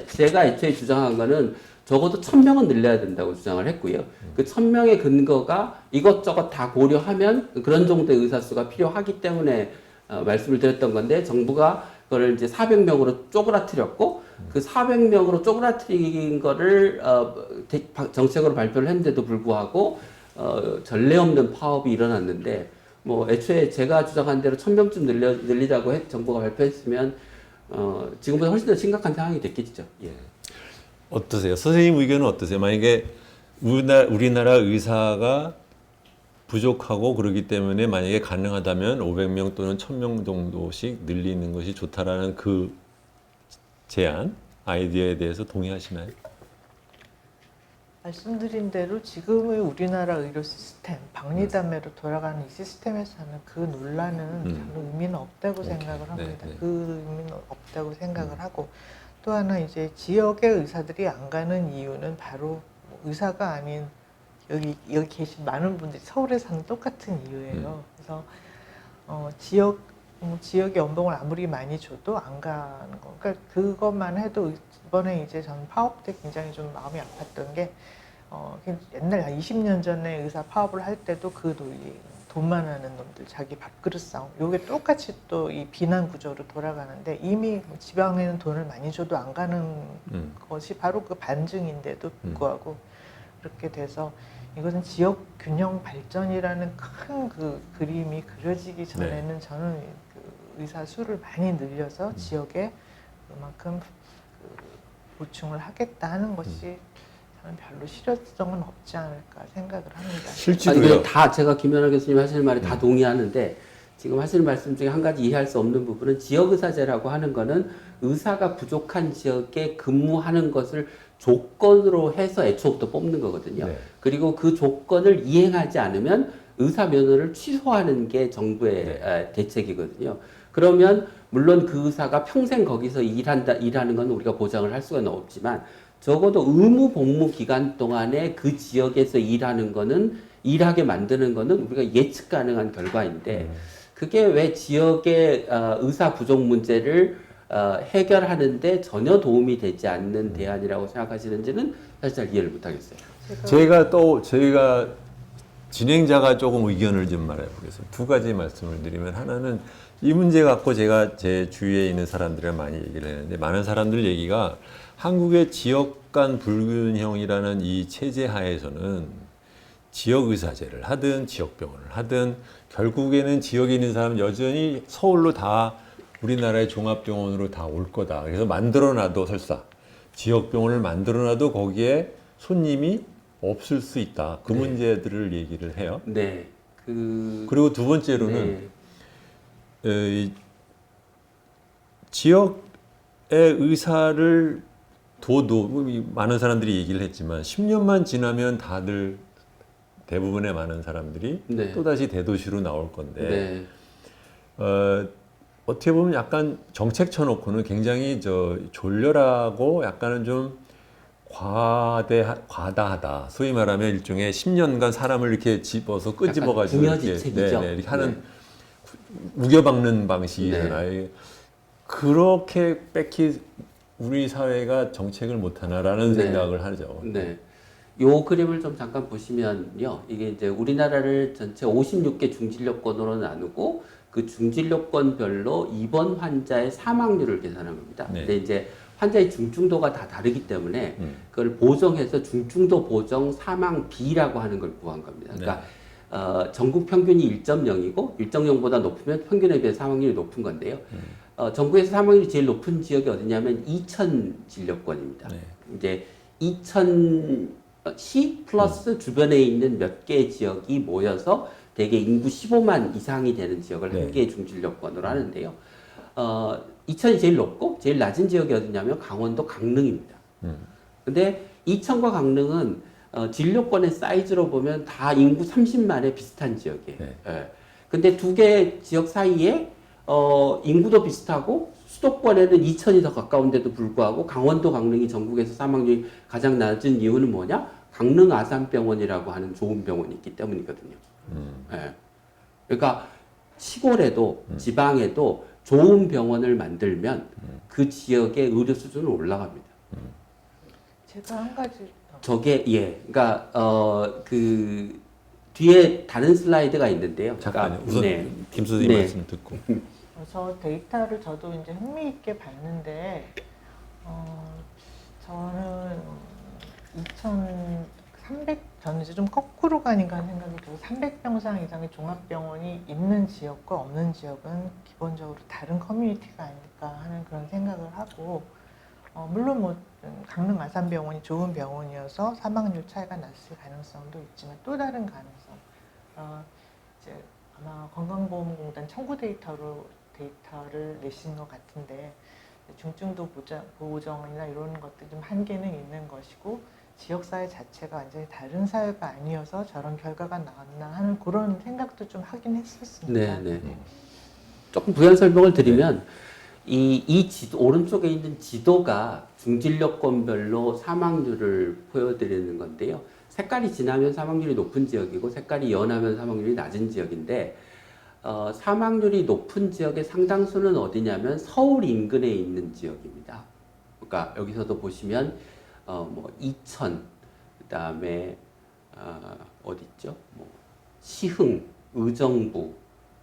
제가 애초에 주장한 거는 적어도 1000명은 늘려야 된다고 주장을 했고요. 그 1000명의 근거가 이것저것 다 고려하면 그런 정도의 의사 수가 필요하기 때문에 말씀을 드렸던 건데 정부가 그걸 이제 400명으로 쪼그라뜨렸고 그 400명으로 쪼그라뜨린 거를 정책으로 발표를 했는데도 불구하고 전례 없는 파업이 일어났는데 뭐 애초에 제가 주장한 대로 1000명쯤 늘리자고 정부가 발표했으면 지금보다 훨씬 더 심각한 상황이 됐겠죠. 예. 어떠세요? 선생님 의견은 어떠세요? 만약에 우리나라 의사가 부족하고 그러기 때문에 만약에 가능하다면 500명 또는 1000명 정도씩 늘리는 것이 좋다라는 그 제안, 아이디어에 대해서 동의하시나요? 말씀드린 대로 지금의 우리나라 의료 시스템, 박리담회로 돌아가는 이 시스템에서는 그 논란은 별로 의미는 없다고 생각을 합니다. 네. 그 의미는 없다고 생각을 하고 또 하나 이제 지역의 의사들이 안 가는 이유는 바로 뭐 의사가 아닌 여기 계신 많은 분들이 서울에 사는 똑같은 이유예요. 그래서 지역의 연봉을 아무리 많이 줘도 안 가는 거. 그러니까 그것만 해도 이번에 이제 저는 파업 때 굉장히 좀 마음이 아팠던 게 옛날 20년 전에 의사 파업을 할 때도 그 논리, 돈 많은 놈들 자기 밥그릇 싸움. 요게 똑같이 또 이 비난 구조로 돌아가는데 이미 지방에는 돈을 많이 줘도 안 가는 것이 바로 그 반증인데도 불구하고 그렇게 돼서 이것은 지역 균형 발전이라는 큰 그 그림이 그려지기 전에는 저는 그 의사 수를 많이 늘려서 지역에 그만큼 보충을 하겠다 하는 것이 저는 별로 실효성은 없지 않을까 생각을 합니다. 실제로요. 다 제가 김연아 교수님 하시는 말에 다 동의하는데 지금 하시는 말씀 중에 한 가지 이해할 수 없는 부분은 지역의사제라고 하는 거는 의사가 부족한 지역에 근무하는 것을 조건으로 해서 애초부터 뽑는 거거든요. 네. 그리고 그 조건을 이행하지 않으면 의사 면허를 취소하는 게 정부의 네. 대책이거든요. 그러면 물론 그 의사가 평생 거기서 일하는 건 우리가 보장을 할 수가 없지만 적어도 의무 복무 기간 동안에 그 지역에서 일하게 만드는 거는 우리가 예측 가능한 결과인데 그게 왜 지역의 의사 부족 문제를 해결하는데 전혀 도움이 되지 않는 대안이라고 생각하시는지는 사실 잘 이해를 못하겠어요. 저희가 진행자가 조금 의견을 좀 말해보겠습니다. 두 가지 말씀을 드리면 하나는 이 문제 갖고 제가 제 주위에 있는 사람들이랑 많이 얘기를 했는데 많은 사람들 얘기가 한국의 지역 간 불균형이라는 이 체제 하에서는 지역의사제를 하든 지역병원을 하든 결국에는 지역에 있는 사람은 여전히 서울로 다 우리나라의 종합병원으로 다 올 거다. 그래서 만들어놔도 설사 지역병원을 만들어놔도 거기에 손님이 없을 수 있다. 그 문제들을 얘기를 해요. 네. 그리고 두 번째로는 이 지역의 의사를 많은 사람들이 얘기를 했지만 10년만 지나면 다들 대부분의 많은 사람들이 네. 또다시 대도시로 나올 건데 네. 어떻게 보면 약간 정책 쳐놓고는 굉장히 졸렬하고 약간은 좀 과다하다. 소위 말하면 일종의 10년간 사람을 이렇게 집어서 끄집어가지고 이렇게 하는 우겨박는 방식이잖아요. 네. 그렇게 빽히 우리 사회가 정책을 못하나라는 네. 생각을 하죠. 네. 요 그림을 좀 잠깐 보시면요. 이게 이제 우리나라를 전체 56개 중진료권으로 나누고 그 중진료권별로 입원 환자의 사망률을 계산한 겁니다. 네. 근데 이제 환자의 중증도가 다 다르기 때문에 그걸 보정해서 중증도 보정 사망비라고 하는 걸 구한 겁니다. 그러니까 전국 평균이 1.0이고 1.0보다 높으면 평균에 비해 사망률이 높은 건데요. 전국에서 사망률이 제일 높은 지역이 어디냐면 이천 진료권입니다. 네. 이제 이천시 플러스 주변에 있는 몇 개의 지역이 모여서 대개 인구 15만 이상이 되는 지역을 네. 한 개의 중진료권으로 하는데요. 이천이 제일 높고 제일 낮은 지역이 어디냐면 강원도 강릉입니다. 근데 이천과 강릉은 진료권의 사이즈로 보면 다 인구 30만에 비슷한 지역이에요. 네. 예. 근데 두 개 지역 사이에 인구도 비슷하고 수도권에는 이천이 더 가까운데도 불구하고 강원도 강릉이 전국에서 사망률이 가장 낮은 이유는 뭐냐? 강릉 아산병원이라고 하는 좋은 병원이 있기 때문이거든요. 예. 그러니까 시골에도 지방에도 좋은 병원을 만들면 그 지역의 의료 수준은 올라갑니다. 제가 한 가지 저게 그러니까 그 뒤에 다른 슬라이드가 있는데요. 잠깐요. 그러니까, 우선 네. 김 선생님 네. 말씀 듣고. 저 데이터를 저도 이제 흥미있게 봤는데 저는 저는 이제 좀 거꾸로 가니까 하는 생각이 들어요. 300병상 이상의 종합병원이 있는 지역과 없는 지역은 기본적으로 다른 커뮤니티가 아닐까 하는 그런 생각을 하고 물론 뭐 강릉 아산병원이 좋은 병원이어서 사망률 차이가 났을 가능성도 있지만 또 다른 가능성 이제 아마 건강보험공단 청구 데이터를 내신 것 같은데 중증도 보정이나 이런 것들 좀 한계는 있는 것이고 지역사회 자체가 완전히 다른 사회가 아니어서 저런 결과가 나왔나 하는 그런 생각도 좀 하긴 했었습니다. 네. 조금 부연 설명을 드리면 이 지도 오른쪽에 있는 지도가 중진료권별로 사망률을 보여드리는 건데요. 색깔이 진하면 사망률이 높은 지역이고 색깔이 연하면 사망률이 낮은 지역인데 사망률이 높은 지역의 상당수는 어디냐면 서울 인근에 있는 지역입니다. 그러니까 여기서도 보시면 뭐 이천, 그다음에 어디 있죠? 뭐 시흥, 의정부,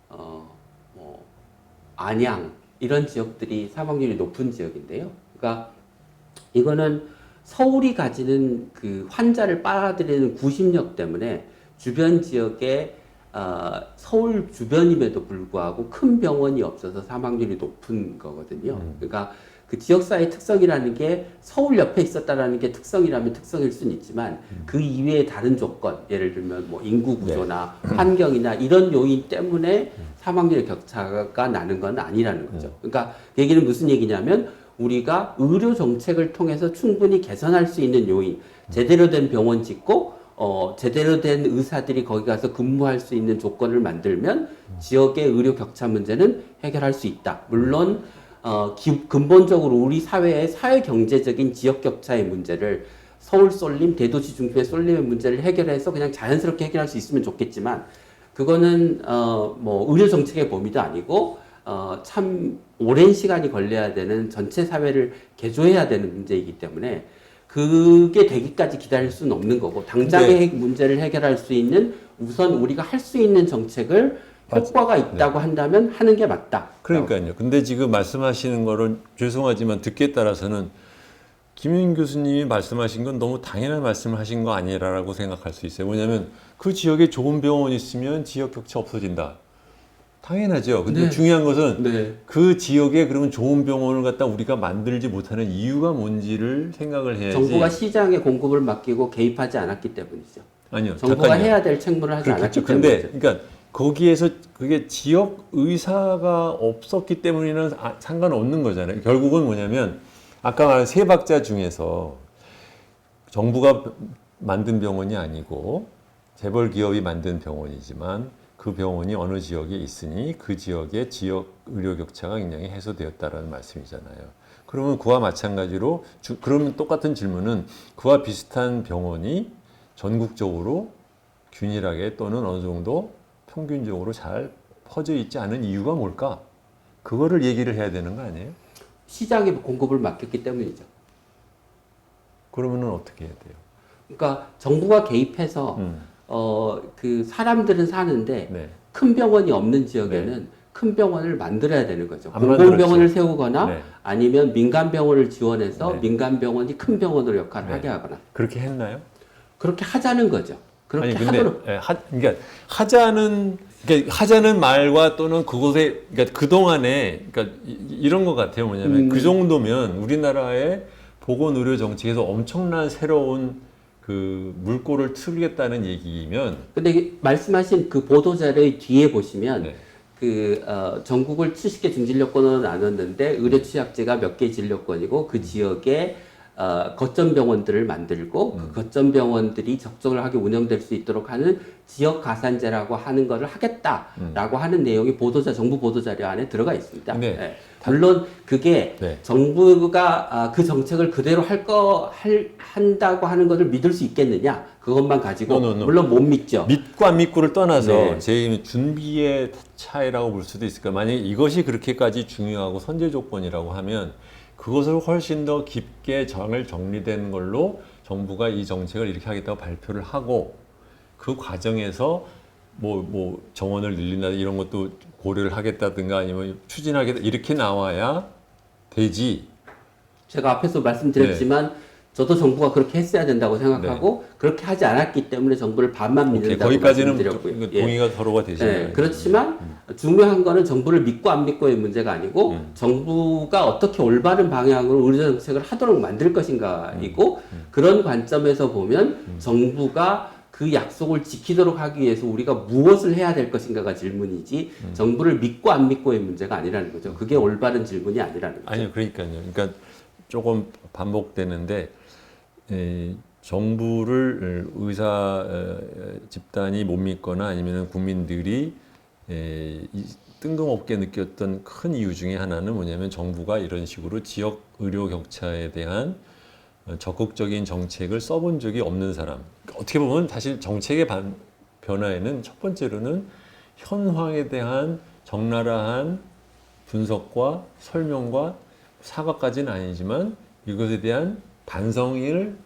뭐 안양 이런 지역들이 사망률이 높은 지역인데요. 그러니까 이거는 서울이 가지는 그 환자를 빨아들이는 구심력 때문에 주변 지역에 서울 주변임에도 불구하고 큰 병원이 없어서 사망률이 높은 거거든요. 그러니까 그 지역사회 특성이라는 게 서울 옆에 있었다라는 게 특성이라면 특성일 수는 있지만 그 이외의 다른 조건, 예를 들면 뭐 인구 구조나 환경이나 이런 요인 때문에 사망률의 격차가 나는 건 아니라는 거죠. 그러니까 그 얘기는 무슨 얘기냐면 우리가 의료 정책을 통해서 충분히 개선할 수 있는 요인, 제대로 된 병원 짓고 제대로 된 의사들이 거기 가서 근무할 수 있는 조건을 만들면 지역의 의료 격차 문제는 해결할 수 있다. 물론 근본적으로 우리 사회의 사회 경제적인 지역 격차의 문제를 서울 쏠림, 대도시 중심의 쏠림의 문제를 해결해서 그냥 자연스럽게 해결할 수 있으면 좋겠지만 그거는 뭐 의료 정책의 범위도 아니고 참 오랜 시간이 걸려야 되는 전체 사회를 개조해야 되는 문제이기 때문에 그게 되기까지 기다릴 수는 없는 거고 당장의 문제를 해결할 수 있는 우선 우리가 할 수 있는 정책을 효과가 있다고 한다면 하는 게 맞다. 그러니까요. 근데 지금 말씀하시는 거를 죄송하지만 듣기에 따라서는 김윤 교수님이 말씀하신 건 너무 당연한 말씀을 하신 거 아니라고 생각할 수 있어요. 왜냐하면 그 지역에 좋은 병원이 있으면 지역 격차 없어진다. 당연하죠. 근데 네. 중요한 것은 네. 그 지역에 그러면 좋은 병원을 갖다 우리가 만들지 못하는 이유가 뭔지를 생각을 해야지. 정부가 시장에 공급을 맡기고 개입하지 않았기 때문이죠. 아니요. 정부가 잠깐요. 해야 될 책무를 하지 않았기 근데 때문이죠. 그러니까 거기에서 그게 지역 의사가 없었기 때문에는 상관없는 거잖아요. 결국은 뭐냐면 아까 말한 세 박자 중에서 정부가 만든 병원이 아니고 재벌 기업이 만든 병원이지만 그 병원이 어느 지역에 있으니 그 지역의 지역 의료 격차가 굉장히 해소되었다라는 말씀이잖아요. 그러면 그와 마찬가지로 그러면 똑같은 질문은 그와 비슷한 병원이 전국적으로 균일하게 또는 어느 정도 평균적으로 잘 퍼져 있지 않은 이유가 뭘까? 그거를 얘기를 해야 되는 거 아니에요? 시장에 공급을 맡겼기 때문이죠. 그러면은 어떻게 해야 돼요? 그러니까 정부가 개입해서 그 사람들은 사는데 네. 큰 병원이 없는 지역에는 큰 병원을 만들어야 되는 거죠. 안 공공병원을 만들었죠. 세우거나 네. 아니면 민간 병원을 지원해서 네. 민간 병원이 큰 병원으로 역할을 네. 하게 하거나 그렇게 했나요? 그렇게 하자는 거죠. 그렇게 아니 근데 하도록 그러니까 하자는 말과 또는 그곳에 그러니까 그 동안에 그러니까 이런 것 같아요. 뭐냐면 그 정도면 우리나라의 보건 의료 정책에서 엄청난 새로운 그 물꼬를 틀겠다는 얘기면. 근데 말씀하신 그 보도자료의 뒤에 보시면 네. 전국을 70개 중진료권으로 나눴는데 의료 취약제가 몇 개 진료권이고 그 지역에 거점 병원들을 만들고 그 거점 병원들이 적절하게 운영될 수 있도록 하는 지역 가산제라고 하는 것을 하겠다라고 하는 내용이 정부 보도자료 안에 들어가 있습니다. 네. 네. 물론 그게 네. 정부가 그 정책을 그대로 한다고 하는 것을 믿을 수 있겠느냐? 그것만 가지고 No. 물론 못 믿죠. 믿고 안 믿고를 떠나서 네. 제 준비의 차이라고 볼 수도 있을까. 만약에 이것이 그렇게까지 중요하고 선제 조건이라고 하면 그것을 훨씬 더 깊게 정리된 걸로 정부가 이 정책을 이렇게 하겠다고 발표를 하고 그 과정에서 뭐 정원을 늘린다 이런 것도 고려를 하겠다든가 아니면 추진하겠다 이렇게 나와야 되지. 제가 앞에서 말씀드렸지만 저도 정부가 그렇게 했어야 된다고 생각하고 그렇게 하지 않았기 때문에 정부를 반만 믿는다고 거기까지는 말씀드렸고요. 예. 동의가 서로가 되시네요. 네, 그렇지만 중요한 거는 정부를 믿고 안 믿고의 문제가 아니고 정부가 어떻게 올바른 방향으로 의료 정책을 하도록 만들 것인가이고 그런 관점에서 보면 정부가 그 약속을 지키도록 하기 위해서 우리가 무엇을 해야 될 것인가가 질문이지 정부를 믿고 안 믿고의 문제가 아니라는 거죠. 그게 올바른 질문이 아니라는 거죠. 아니요, 그러니까요. 그러니까 조금 반복되는데 정부를 의사 집단이 못 믿거나 아니면 국민들이 뜬금없게 느꼈던 큰 이유 중에 하나는 뭐냐면 정부가 이런 식으로 지역 의료 격차에 대한 적극적인 정책을 써본 적이 없는 사람. 어떻게 보면 사실 정책의 변화에는 첫 번째로는 현황에 대한 적나라한 분석과 설명과 사과까지는 아니지만 이것에 대한 반성을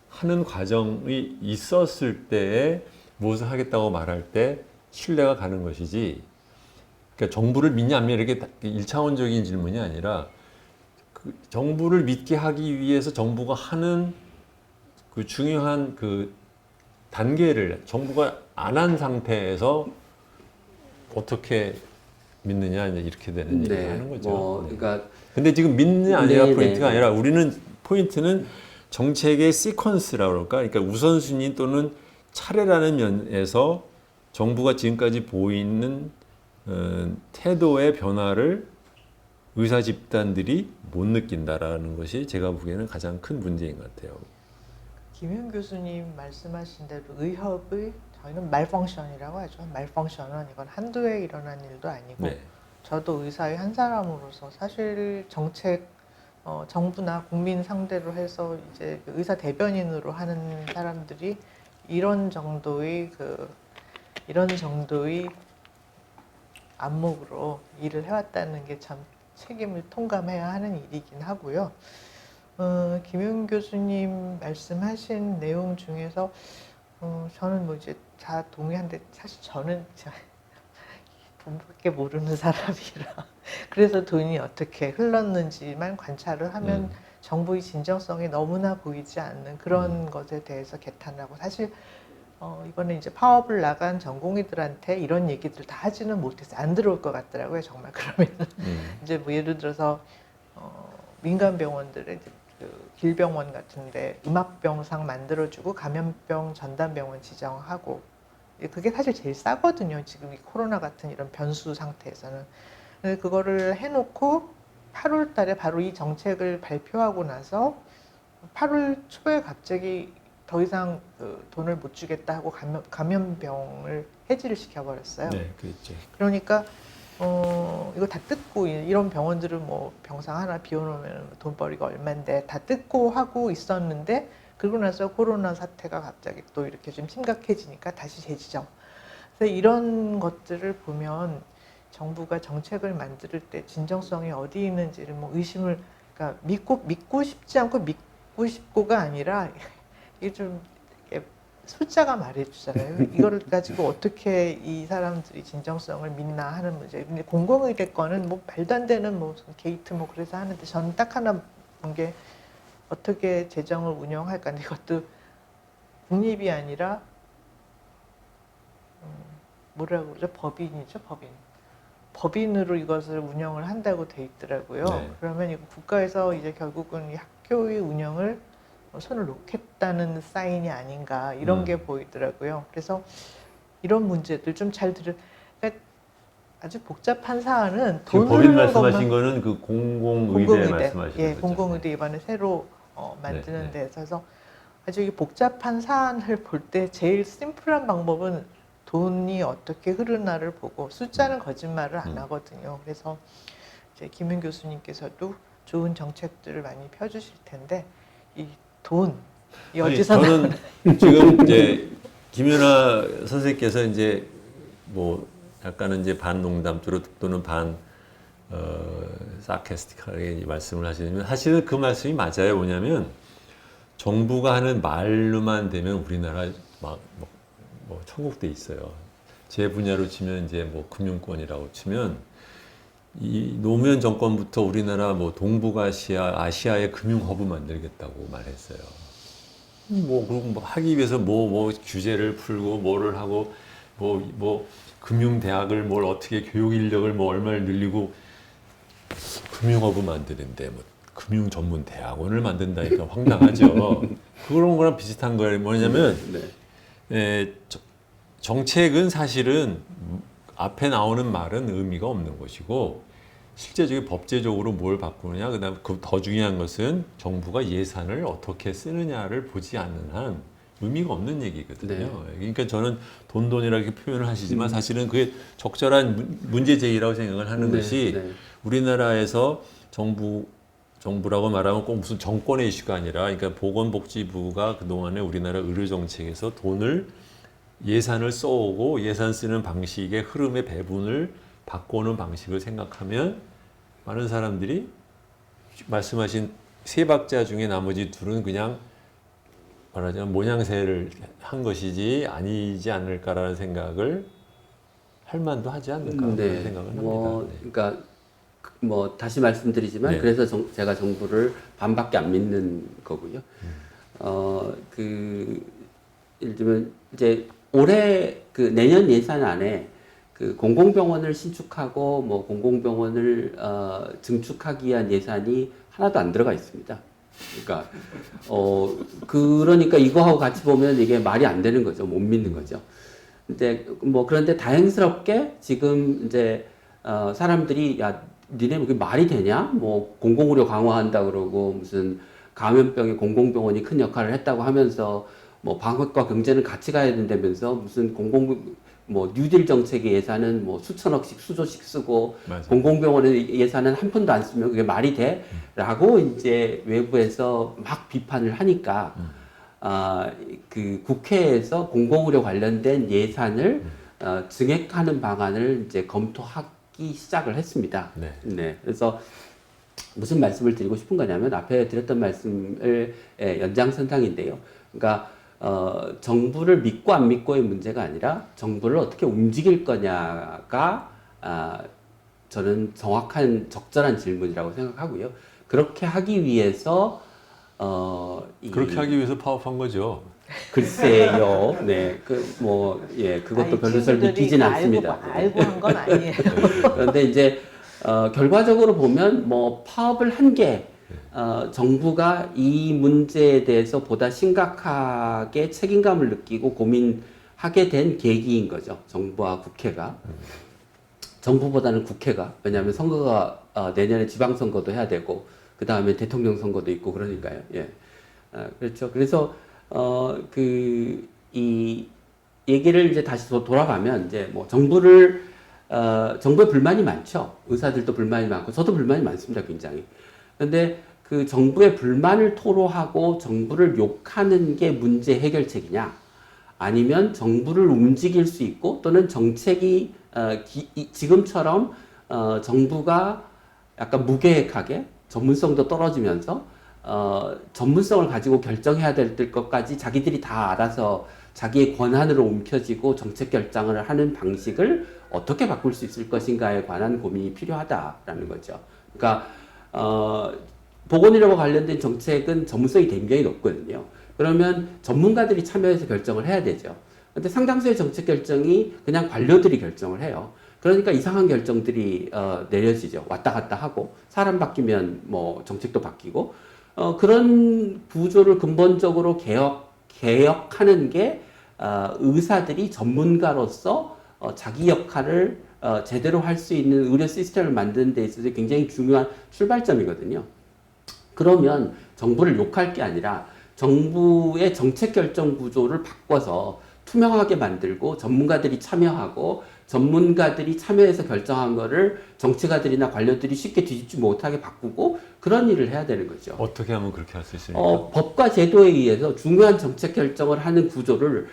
하는 과정이 있었을 때에 무엇을 하겠다고 말할 때 신뢰가 가는 것이지. 그러니까 정부를 믿냐 안 믿냐 이렇게 1차원적인 질문이 아니라 그 정부를 믿게 하기 위해서 정부가 하는 그 중요한 그 단계를 정부가 안 한 상태에서 어떻게 믿느냐 이렇게 되는 네, 얘기를 하는 거죠. 뭐 네. 그러니까 근데 지금 믿느냐 아니냐 네, 포인트가 네. 아니라 우리는 포인트는 정책의 시퀀스라고 그럴까? 그러니까 우선순위 또는 차례라는 면에서 정부가 지금까지 보이는 태도의 변화를 의사 집단들이 못 느낀다라는 것이 제가 보기에는 가장 큰 문제인 것 같아요. 김윤 교수님 말씀하신 대로 의협의 저희는 말펑션이라고 하죠. 말펑션은 이건 한두 해 일어난 일도 아니고 네. 저도 의사의 한 사람으로서 사실 정책 정부나 국민 상대로 해서 이제 그 의사 대변인으로 하는 사람들이 이런 정도의 안목으로 일을 해왔다는 게 참 책임을 통감해야 하는 일이긴 하고요. 김윤 교수님 말씀하신 내용 중에서 저는 뭐 이제 다 동의한데 사실 저는 돈밖에 모르는 사람이라 그래서 돈이 어떻게 흘렀는지만 관찰을 하면 정부의 진정성이 너무나 보이지 않는 그런 것에 대해서 개탄하고 사실 이번에 이제 파업을 나간 전공의들한테 이런 얘기들 다 하지는 못해서 안 들어올 것 같더라고요. 정말 그러면 이제 뭐 예를 들어서 민간 병원들의 그 길병원 같은데 음압병상 만들어주고 감염병 전담병원 지정하고 그게 사실 제일 싸거든요. 지금 이 코로나 같은 이런 변수 상태에서는. 근데 그거를 해놓고 8월 달에 바로 이 정책을 발표하고 나서 8월 초에 갑자기 더 이상 그 돈을 못 주겠다 하고 감염병을 해지를 시켜버렸어요. 네, 그렇죠. 그러니까 이거 다 뜯고 이런 병원들은 뭐 병상 하나 비워놓으면 돈벌이가 얼만데 다 뜯고 하고 있었는데 그러고 나서 코로나 사태가 갑자기 또 이렇게 좀 심각해지니까 다시 재지정. 그래서 이런 것들을 보면 정부가 정책을 만들 때 진정성이 어디 있는지를 뭐 의심을 그러니까 믿고 싶지 않고 믿고 싶고가 아니라 이게 좀 이렇게 숫자가 말해주잖아요. 이거를 가지고 어떻게 이 사람들이 진정성을 믿나 하는 문제. 근데 공공의대 거는 뭐 말도 안 되는 뭐 게이트 뭐 그래서 하는데 저는 딱 하나 본 게 어떻게 재정을 운영할까. 근데 이것도 국립이 아니라 뭐라고 그러죠? 법인이죠, 법인. 법인으로 이것을 운영을 한다고 돼 있더라고요. 네. 그러면 이거 국가에서 이제 결국은 이 학교의 운영을 손을 놓겠다는 사인이 아닌가 이런 게 보이더라고요. 그래서 이런 문제들 좀 잘 그러니까 아주 복잡한 사안은 지금 돈 법인 흐르는 말씀하신 것만 거는 그 공공의대 말씀하시는 예, 거죠. 공공의대 이번에 새로 만드는 네, 네. 데서 그래서 아주 이 복잡한 사안을 볼 때 제일 심플한 방법은 돈이 어떻게 흐르나를 보고 숫자는 거짓말을 안 하거든요. 그래서 이제 김윤 교수님께서도 좋은 정책들을 많이 펴주실 텐데 이 돈, 이 어디서 저는 지금 이제 김윤아 선생님께서 이제 뭐 약간은 이제 반 농담으로 또는 반 사케스틱하게 말씀을 하시면 사실은 그 말씀이 맞아요. 뭐냐면 정부가 하는 말로만 되면 우리나라 뭐 천국돼 있어요. 제 분야로 치면 이제 뭐 금융권이라고 치면 이 노무현 정권부터 우리나라 뭐 아시아의 금융 허브 만들겠다고 말했어요. 뭐 그리고 뭐 하기 위해서 뭐 규제를 풀고 뭐를 하고 뭐 금융 대학을 뭘 어떻게 교육 인력을 뭐 얼마를 늘리고 금융 허브 만드는데 뭐 금융 전문 대학원을 만든다니까 황당하죠. 그런 거랑 비슷한 거예요. 뭐냐면 정책은 사실은 앞에 나오는 말은 의미가 없는 것이고 실제적인 법제적으로 뭘 바꾸느냐 그다음 더 중요한 것은 정부가 예산을 어떻게 쓰느냐를 보지 않는 한 의미가 없는 얘기거든요. 네. 그러니까 저는 돈이라고 표현을 하시지만 사실은 그게 적절한 문제 제기라고 생각을 하는 네, 것이 네. 우리나라에서 정부라고 말하면 꼭 무슨 정권의 이슈가 아니라 그러니까 보건복지부가 그동안에 우리나라 의료 정책에서 예산을 써오고 예산 쓰는 방식의 흐름의 배분을 바꿔오는 방식을 생각하면 많은 사람들이 말씀하신 세 박자 중에 나머지 둘은 그냥 말하자면 모양새를 한 것이지 아니지 않을까라는 생각을 할 만도 하지 않을까 그런 생각을 합니다. 네. 그러니까 뭐 다시 말씀드리지만 네. 그래서 제가 정부를 반밖에 안 믿는 거고요. 예를 들면 이제 올해 그 내년 예산안에 그 공공병원을 신축하고 뭐 공공병원을 증축하기 위한 예산이 하나도 안 들어가 있습니다. 그러니까 그러니까 이거하고 같이 보면 이게 말이 안 되는 거죠. 못 믿는 거죠. 근데 뭐 그런데 다행스럽게 지금 이제 사람들이 야 니네 그게 말이 되냐? 뭐 공공의료 강화한다 그러고 무슨 감염병에 공공병원이 큰 역할을 했다고 하면서 뭐 방역과 경제는 같이 가야 된다면서 무슨 뭐 뉴딜 정책의 예산은 뭐 수천억씩 수조씩 쓰고 맞아요. 공공병원의 예산은 한 푼도 안 쓰면 그게 말이 돼? 라고 이제 외부에서 막 비판을 하니까 그 국회에서 공공의료 관련된 예산을 증액하는 방안을 이제 검토하기 시작을 했습니다. 네. 네. 그래서 무슨 말씀을 드리고 싶은 거냐면 앞에 드렸던 말씀을 연장선상인데요. 그러니까 정부를 믿고 안 믿고의 문제가 아니라 정부를 어떻게 움직일 거냐가 저는 정확한 적절한 질문이라고 생각하고요. 그렇게 하기 위해서 그렇게 하기 위해서 파업한 거죠. 글쎄요. 네. 그것도 별로 잘 믿기진 않습니다. 알고 한 건 아니에요. 그런데 이제 결과적으로 보면 뭐 파업을 한 게 정부가 이 문제에 대해서 보다 심각하게 책임감을 느끼고 고민하게 된 계기인 거죠. 정부와 국회가. 정부보다는 국회가. 왜냐하면 선거가 내년에 지방선거도 해야 되고 그 다음에 대통령 선거도 있고 그러니까요. 예. 그렇죠. 그래서 이 얘기를 이제 다시 돌아가면 이제 뭐 정부에 불만이 많죠. 의사들도 불만이 많고 저도 불만이 많습니다. 굉장히. 근데 그 정부의 불만을 토로하고 정부를 욕하는 게 문제 해결책이냐? 아니면 정부를 움직일 수 있고 또는 정책이 지금처럼 정부가 약간 무계획하게 전문성도 떨어지면서 전문성을 가지고 결정해야 될 것까지 자기들이 다 알아서 자기의 권한으로 움켜쥐고 정책 결정을 하는 방식을 어떻게 바꿀 수 있을 것인가에 관한 고민이 필요하다라는 거죠. 그러니까 보건의료와 관련된 정책은 전문성이 굉장히 높거든요. 그러면 전문가들이 참여해서 결정을 해야 되죠. 근데 상당수의 정책 결정이 그냥 관료들이 결정을 해요. 그러니까 이상한 결정들이 내려지죠. 왔다 갔다 하고 사람 바뀌면 뭐 정책도 바뀌고 그런 구조를 근본적으로 개혁하는 게 의사들이 전문가로서 자기 역할을 제대로 할 수 있는 의료 시스템을 만드는 데 있어서 굉장히 중요한 출발점이거든요. 그러면 정부를 욕할 게 아니라 정부의 정책 결정 구조를 바꿔서 투명하게 만들고 전문가들이 참여하고 전문가들이 참여해서 결정한 거를 정치가들이나 관료들이 쉽게 뒤집지 못하게 바꾸고 그런 일을 해야 되는 거죠. 어떻게 하면 그렇게 할 수 있습니까? 법과 제도에 의해서 중요한 정책 결정을 하는 구조를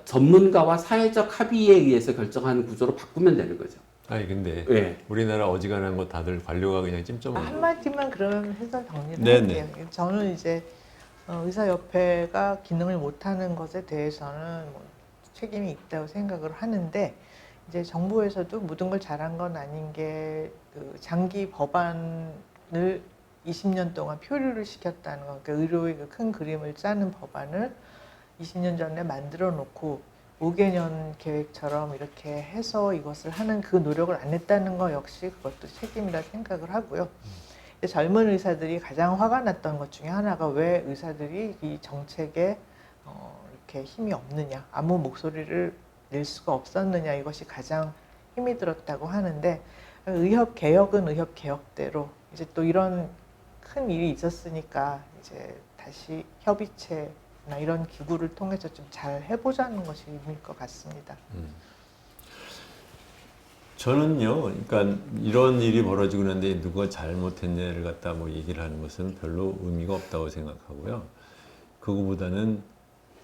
전문가와 사회적 합의에 의해서 결정하는 구조로 바꾸면 되는 거죠. 아니 근데 네. 우리나라 어지간한 거 다들 관료가 그냥 찜점하는 한마디만 그러면 해서 정리를 네네. 할게요. 저는 이제 의사협회가 기능을 못하는 것에 대해서는 뭐 책임이 있다고 생각을 하는데 이제 정부에서도 모든 걸 잘한 건 아닌 게 그 장기 법안을 20년 동안 표류를 시켰다는 거, 그러니까 의료의 그 큰 그림을 짜는 법안을 20년 전에 만들어 놓고 5개년 계획처럼 이렇게 해서 이것을 하는 그 노력을 안 했다는 거 역시 그것도 책임이라 생각을 하고요. 젊은 의사들이 가장 화가 났던 것 중에 하나가 왜 의사들이 이 정책에 이렇게 힘이 없느냐, 아무 목소리를 낼 수가 없었느냐, 이것이 가장 힘이 들었다고 하는데 의협 개혁은 의협 개혁대로 이제 또 이런 큰 일이 있었으니까 이제 다시 협의체나 이런 기구를 통해서 좀 잘 해보자는 것이 의미일 것 같습니다. 저는요, 그러니까 이런 일이 벌어지고 있는데 누가 잘못했냐를 갖다 뭐 얘기를 하는 것은 별로 의미가 없다고 생각하고요. 그거보다는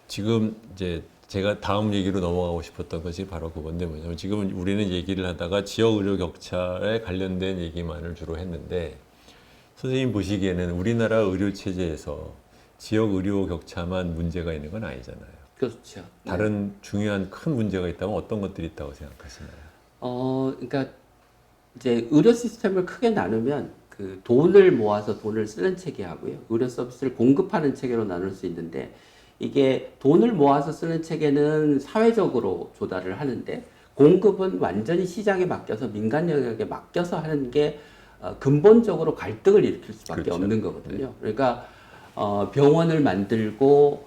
지금 이제 제가 다음 얘기로 넘어가고 싶었던 것이 바로 그건데 뭐냐면 지금 우리는 얘기를 하다가 지역 의료 격차에 관련된 얘기만을 주로 했는데 선생님 보시기에는 우리나라 의료 체제에서 지역 의료 격차만 문제가 있는 건 아니잖아요. 그렇죠. 다른 중요한 큰 문제가 있다면 어떤 것들이 있다고 생각하시나요? 그러니까 이제 의료 시스템을 크게 나누면 그 돈을 모아서 돈을 쓰는 체계하고요. 의료 서비스를 공급하는 체계로 나눌 수 있는데 이게 돈을 모아서 쓰는 체계는 사회적으로 조달을 하는데 공급은 완전히 시장에 맡겨서 민간 영역에 맡겨서 하는 게 근본적으로 갈등을 일으킬 수밖에 그렇죠. 없는 거거든요. 그러니까 병원을 만들고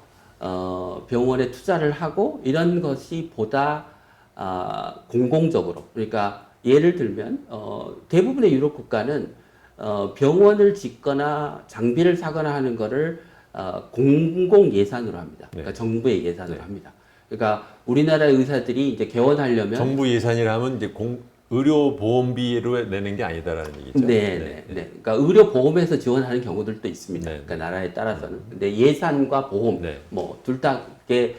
병원에 투자를 하고 이런 것이 보다 공공적으로, 그러니까 예를 들면 대부분의 유럽 국가는 병원을 짓거나 장비를 사거나 하는 거를 공공 예산으로 합니다. 그러니까 정부의 예산으로 합니다. 그러니까 우리나라 의사들이 이제 개원하려면 정부 예산이라면 이제 의료보험비로 내는 게 아니다라는 얘기죠. 네. 그러니까 의료 보험에서 지원하는 경우들도 있습니다. 네. 그러니까 나라에 따라서는. 근데 예산과 보험 네. 뭐 둘 다 이게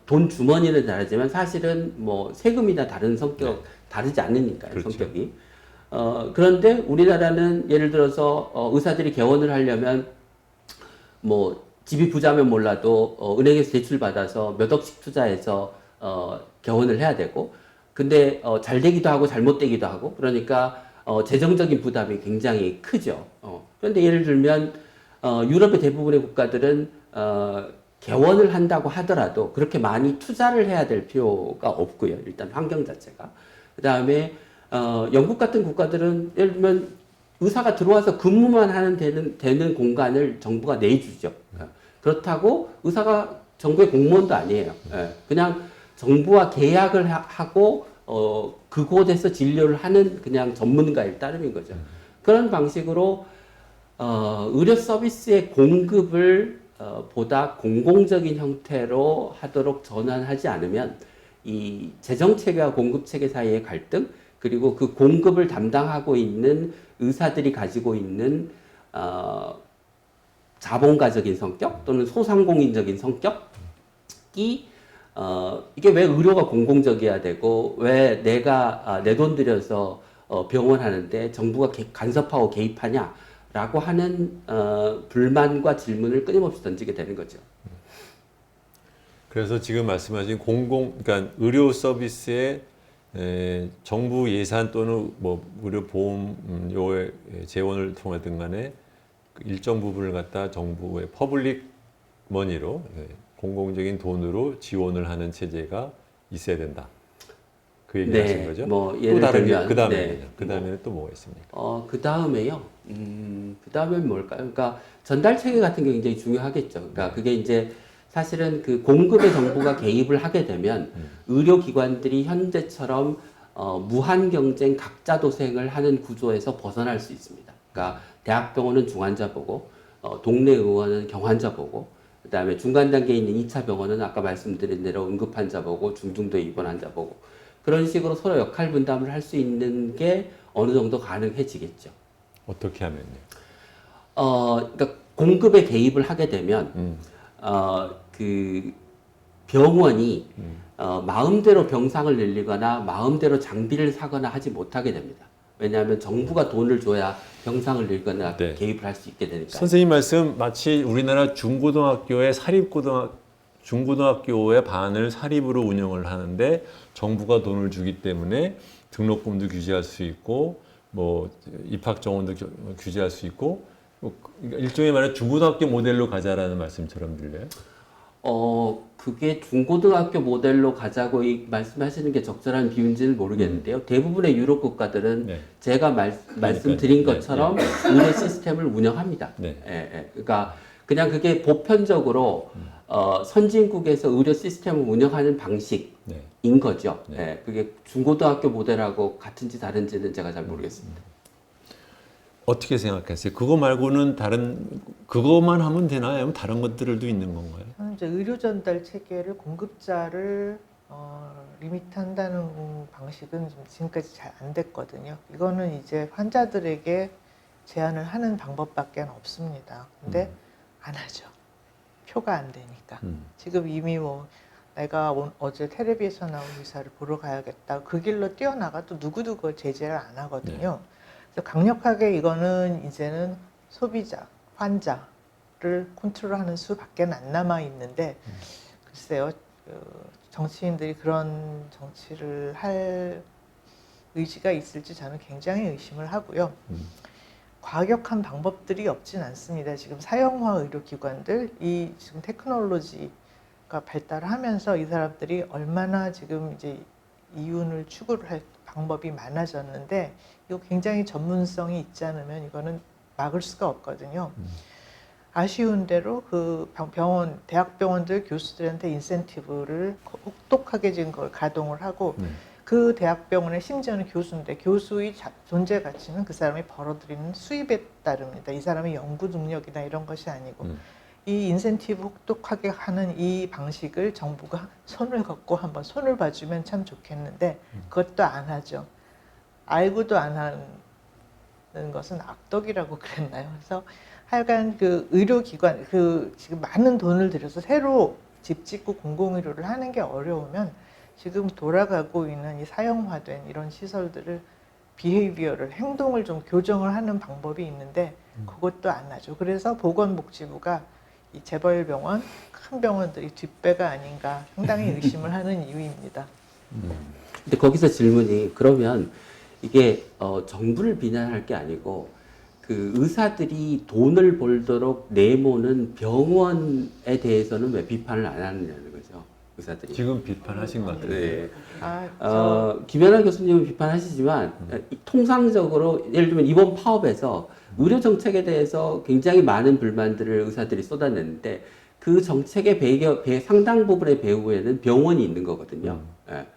돈 주머니는 다르지만 사실은 뭐 세금이나 다른 성격 다르지 않으니까요. 그렇죠. 성격이. 그런데 우리나라는 예를 들어서 의사들이 개원을 하려면 뭐 집이 부자면 몰라도 은행에서 대출 받아서 몇 억씩 투자해서 개원을 해야 되고, 근데 잘 되기도 하고 잘못되기도 하고, 그러니까 재정적인 부담이 굉장히 크죠. 그런데 예를 들면 유럽의 대부분의 국가들은 개원을 한다고 하더라도 그렇게 많이 투자를 해야 될 필요가 없고요. 일단 환경 자체가. 그 다음에 영국 같은 국가들은 예를 들면 의사가 들어와서 근무만 하는 되는 공간을 정부가 내주죠. 그렇다고 의사가 정부의 공무원도 아니에요. 그냥 정부와 계약을 하고 그곳에서 진료를 하는 그냥 전문가일 따름인 거죠. 그런 방식으로 의료 서비스의 공급을 보다 공공적인 형태로 하도록 전환하지 않으면 이 재정 체계와 공급 체계 사이의 갈등, 그리고 그 공급을 담당하고 있는 의사들이 가지고 있는 자본가적인 성격 또는 소상공인적인 성격이 이게 왜 의료가 공공적이어야 되고 왜 내가 내 돈 들여서 병원 하는데 정부가 간섭하고 개입하냐라고 하는 불만과 질문을 끊임없이 던지게 되는 거죠. 그래서 지금 말씀하신 그러니까 의료 서비스에 정부 예산 또는 뭐 의료 보험료의 재원을 통하든 간에 그 일정 부분을 갖다 정부의 퍼블릭 머니로 공공적인 돈으로 지원을 하는 체제가 있어야 된다. 그 얘기 하신 거죠? 뭐 예를 또 다른 게 들면 그다음에는 또 뭐가 있습니까? 그 다음에요. 그 다음엔 뭘까요? 그러니까 전달 체계 같은 게 굉장히 중요하겠죠. 그러니까 그게 이제 사실은 그 공급에 정부가 개입을 하게 되면 의료기관들이 현재처럼 무한 경쟁 각자 도생을 하는 구조에서 벗어날 수 있습니다. 그러니까 대학병원은 중환자 보고 동네 의원은 경환자 보고, 그다음에 중간 단계에 있는 2차 병원은 아까 말씀드린 대로 응급환자 보고 중증도 입원 환자 보고, 그런 식으로 서로 역할 분담을 할 수 있는 게 어느 정도 가능해지겠죠. 어떻게 하면요? 그러니까 공급에 개입을 하게 되면 그 병원이 마음대로 병상을 늘리거나 마음대로 장비를 사거나 하지 못하게 됩니다. 왜냐하면 정부가 돈을 줘야 병상을 늘거나 개입을 할 수 있게 되니까. 선생님 말씀 마치 우리나라 중고등학교의 중고등학교의 반을 사립으로 운영을 하는데 정부가 돈을 주기 때문에 등록금도 규제할 수 있고 뭐 입학 정원도 규제할 수 있고 일종의 말해 중고등학교 모델로 가자라는 말씀처럼 들려요. 그게 중고등학교 모델로 가자고 말씀하시는 게 적절한 비유인지는 모르겠는데요. 대부분의 유럽 국가들은 제가 말씀드린 것처럼 의료 시스템을 운영합니다. 그러니까 그냥 그게 보편적으로 선진국에서 의료 시스템을 운영하는 방식인 거죠. 그게 중고등학교 모델하고 같은지 다른지는 제가 잘 모르겠습니다. 어떻게 생각하세요? 그거 말고는 그것만 하면 되나요? 아니면 다른 것들도 있는 건가요? 저는 이제 의료 전달 체계를 공급자를 리미트한다는 방식은 지금까지 잘 안 됐거든요. 이거는 이제 환자들에게 제한을 하는 방법밖에 없습니다. 근데 안 하죠. 표가 안 되니까. 지금 이미 뭐 내가 어제 텔레비에서 나온 의사를 보러 가야겠다. 그 길로 뛰어나가도 누구도 그걸 제재를 안 하거든요. 그래서 강력하게 이거는 이제는 소비자, 환자를 컨트롤하는 수밖에 안 남아 있는데 글쎄요, 정치인들이 그런 정치를 할 의지가 있을지 저는 굉장히 의심을 하고요. 과격한 방법들이 없진 않습니다. 지금 사형화 의료기관들, 이 지금 테크놀로지가 발달하면서 이 사람들이 얼마나 지금 이제 이윤을 추구를 할 방법이 많아졌는데 이거 굉장히 전문성이 있지 않으면 이거는 막을 수가 없거든요. 아쉬운 대로 그 병원, 대학병원들 교수들한테 인센티브를 혹독하게 지금 그걸 가동을 하고 그 대학병원의 심지어는 교수인데 교수의 존재 가치는 그 사람이 벌어들이는 수입에 따릅니다. 이 사람의 연구 능력이나 이런 것이 아니고 이 인센티브 혹독하게 하는 이 방식을 정부가 손을 걷고 한번 손을 봐주면 참 좋겠는데 그것도 안 하죠. 알고도 안 하는 것은 악덕이라고 그랬나요? 그래서 하여간 그 의료기관, 그 지금 많은 돈을 들여서 새로 집 짓고 공공의료를 하는 게 어려우면 지금 돌아가고 있는 이 사형화된 이런 시설들을 비헤이비어를 행동을 좀 교정을 하는 방법이 있는데 그것도 안 하죠. 그래서 보건복지부가 이 재벌병원, 큰 병원들이 뒷배가 아닌가 상당히 의심을 하는 이유입니다. 근데 거기서 질문이 그러면 이게 정부를 비난할 게 아니고 그 의사들이 돈을 벌도록 내모는 병원에 대해서는 왜 비판을 안 하느냐는 거죠. 의사들이. 지금 비판하신 것 같아요. 네. 김연아 교수님은 비판하시지만 통상적으로 예를 들면 이번 파업에서 의료 정책에 대해서 굉장히 많은 불만들을 의사들이 쏟아냈는데 그 정책의 상당 부분의 배후에는 병원이 있는 거거든요. 예.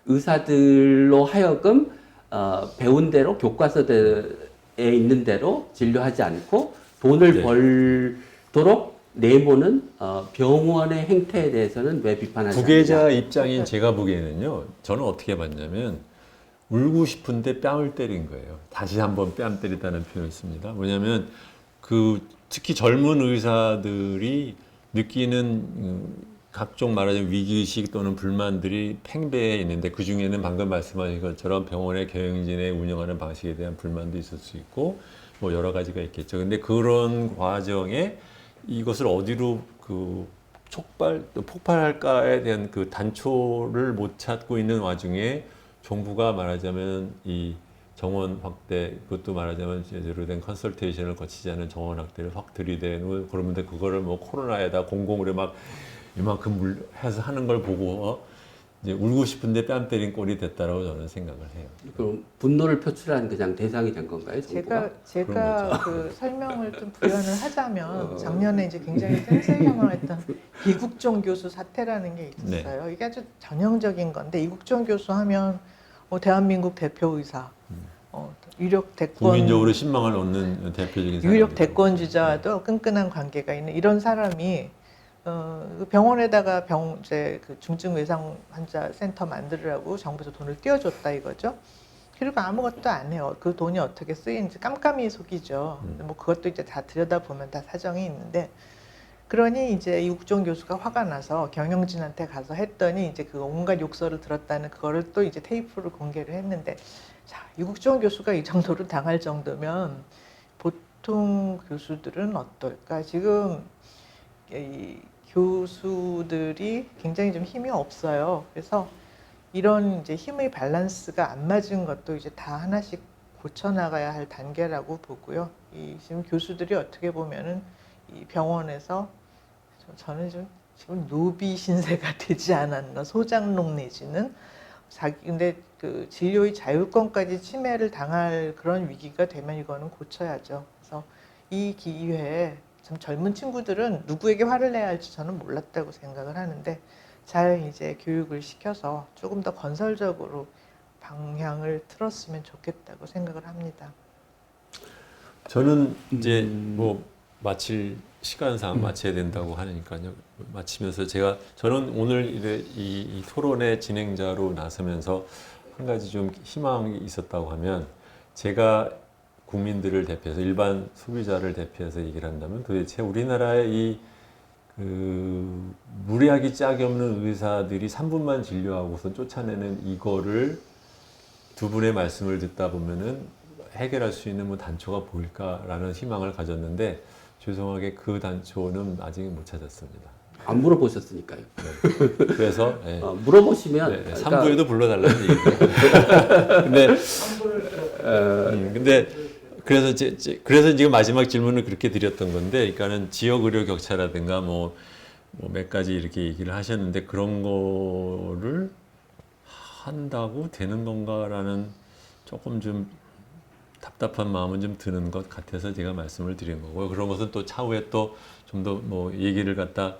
의사들로 하여금 배운 대로 교과서에 있는 대로 진료하지 않고 돈을 벌도록 내모는 병원의 행태에 대해서는 왜 비판하지 않느냐. 부계자 입장인 제가 보기에는요. 저는 어떻게 봤냐면 울고 싶은데 뺨을 때린 거예요. 다시 한번 뺨 때리다는 표현을 씁니다. 뭐냐면 그 특히 젊은 의사들이 느끼는 각종 말하자면 위기의식 또는 불만들이 팽배해 있는데 그 중에는 방금 말씀하신 것처럼 병원의 경영진의 운영하는 방식에 대한 불만도 있을 수 있고 뭐 여러 가지가 있겠죠. 근데 그런 과정에 이것을 어디로 그 폭발할까에 대한 그 단초를 못 찾고 있는 와중에 정부가 말하자면 이 정원 확대, 그것도 말하자면 제대로 된 컨설테이션을 거치지 않은 정원 확대를 확 들이대는 그러는데 그거를 뭐 코로나에다 공공으로 막 이만큼 해서 하는 걸 보고 이제 울고 싶은데 뺨 때린 꼴이 됐다라고 저는 생각을 해요. 그럼 분노를 표출한 그냥 대상이 된 건가요, 정부가? 제가 그 설명을 좀 부연을 하자면 작년에 이제 굉장히 생생형을 이국종 교수 사태라는 게 있었어요. 네. 이게 아주 전형적인 건데 이국종 교수 하면 대한민국 대표 의사, 유력 대권 국민적으로 신망을 얻는 대표적인 유력 대권 주자와도 끈끈한 관계가 있는 이런 사람이 병원에다가 이제 그 중증 외상 환자 센터 만들으라고 정부에서 돈을 띄워줬다 이거죠. 그리고 아무것도 안 해요. 그 돈이 어떻게 쓰이는지 깜깜이 속이죠. 뭐 그것도 이제 다 들여다보면 다 사정이 있는데 그러니 이제 이국종 교수가 화가 나서 경영진한테 가서 했더니 이제 그 온갖 욕설을 들었다는 그거를 또 이제 테이프로 공개를 했는데 자, 이국종 교수가 이 정도로 당할 정도면 보통 교수들은 어떨까? 지금 이 교수들이 굉장히 좀 힘이 없어요. 그래서 이런 이제 힘의 밸런스가 안 맞은 것도 이제 다 하나씩 고쳐 나가야 할 단계라고 보고요. 이 지금 교수들이 어떻게 보면은 이 병원에서 저는 좀 지금 노비 신세가 되지 않았나 소장농 내지는 근데 그 진료의 자율권까지 침해를 당할 그런 위기가 되면 이거는 고쳐야죠. 그래서 이 기회에 참 젊은 친구들은 누구에게 화를 내야 할지 저는 몰랐다고 생각을 하는데 잘 이제 교육을 시켜서 조금 더 건설적으로 방향을 틀었으면 좋겠다고 생각을 합니다. 저는 이제 뭐 마칠 시간상 마쳐야 된다고 하니까요. 마치면서 저는 오늘 이 토론의 진행자로 나서면서 한 가지 좀 희망이 있었다고 하면 제가 국민들을 대표해서 일반 소비자를 대표해서 얘기를 한다면 도대체 우리나라의 그 무리하기 짝이 없는 의사들이 3분만 진료하고서 쫓아내는 이거를 두 분의 말씀을 듣다 보면은 해결할 수 있는 뭐 단초가 보일까라는 희망을 가졌는데 죄송하게 그 단초는 아직 못 찾았습니다. 안 물어보셨으니까요. 네. 그래서 물어보시면 네, 3부에도 불러달라는 얘기예요. 근데 그래서 지금 마지막 질문을 그렇게 드렸던 건데, 그러니까는 지역 의료 격차라든가 뭐 몇 가지 이렇게 얘기를 하셨는데 그런 거를 한다고 되는 건가라는 조금 좀 답답한 마음은 좀 드는 것 같아서 제가 말씀을 드린 거고요. 그런 것은 또 차후에 또 좀 더 뭐 얘기를 갖다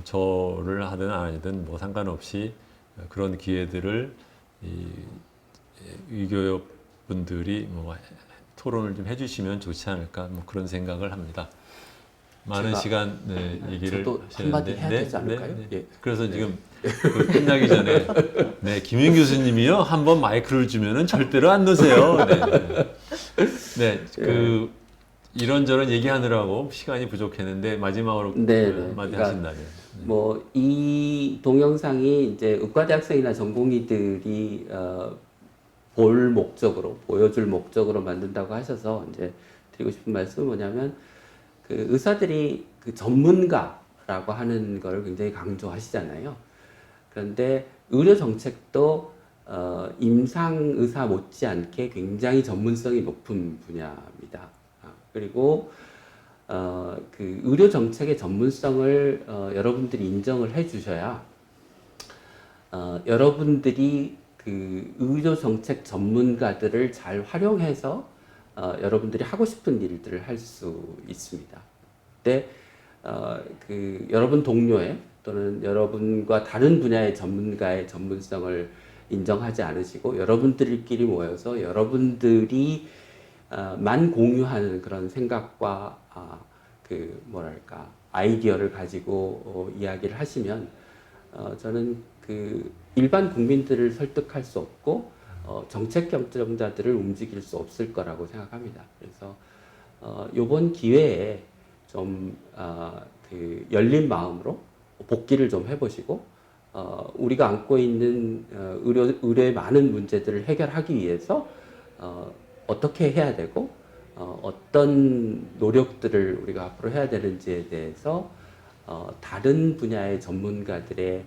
저를 하든 아니든 뭐 상관없이 그런 기회들을 이 위교육 분들이 뭐 토론을 좀 해주시면 좋지 않을까 뭐 그런 생각을 합니다. 많은 제가, 시간 얘기를 저도 한마디 하시는데 해야 되지 않을까요? 예. 그래서 지금 그 끝나기 전에 김윤 교수님이요 한번 마이크를 주면은 절대로 안 놓으세요. 그 이런저런 얘기하느라고 시간이 부족했는데 마지막으로 네, 한마디 그러니까 하신다면. 뭐 이 동영상이 이제 의과대학생이나 전공의들이 볼 목적으로 보여줄 목적으로 만든다고 하셔서 이제 드리고 싶은 말씀은 뭐냐면 그 의사들이 그 전문가라고 하는 걸 굉장히 강조하시잖아요. 그런데 의료 정책도 임상 의사 못지않게 굉장히 전문성이 높은 분야입니다. 그리고 그 의료 정책의 전문성을 여러분들이 인정을 해주셔야 여러분들이 그 의료 정책 전문가들을 잘 활용해서 여러분들이 하고 싶은 일들을 할 수 있습니다. 근데 그 여러분 동료의 또는 여러분과 다른 분야의 전문가의 전문성을 인정하지 않으시고 여러분들끼리 모여서 여러분들이 만 공유하는 그런 생각과 그 뭐랄까 아이디어를 가지고 이야기를 하시면 저는 그 일반 국민들을 설득할 수 없고 정책 결정자들을 움직일 수 없을 거라고 생각합니다. 그래서 이번 기회에 좀 그 열린 마음으로 복귀를 좀 해보시고 우리가 안고 있는 의료의 많은 문제들을 해결하기 위해서 어떻게 해야 되고 어떤 노력들을 우리가 앞으로 해야 되는지에 대해서 다른 분야의 전문가들의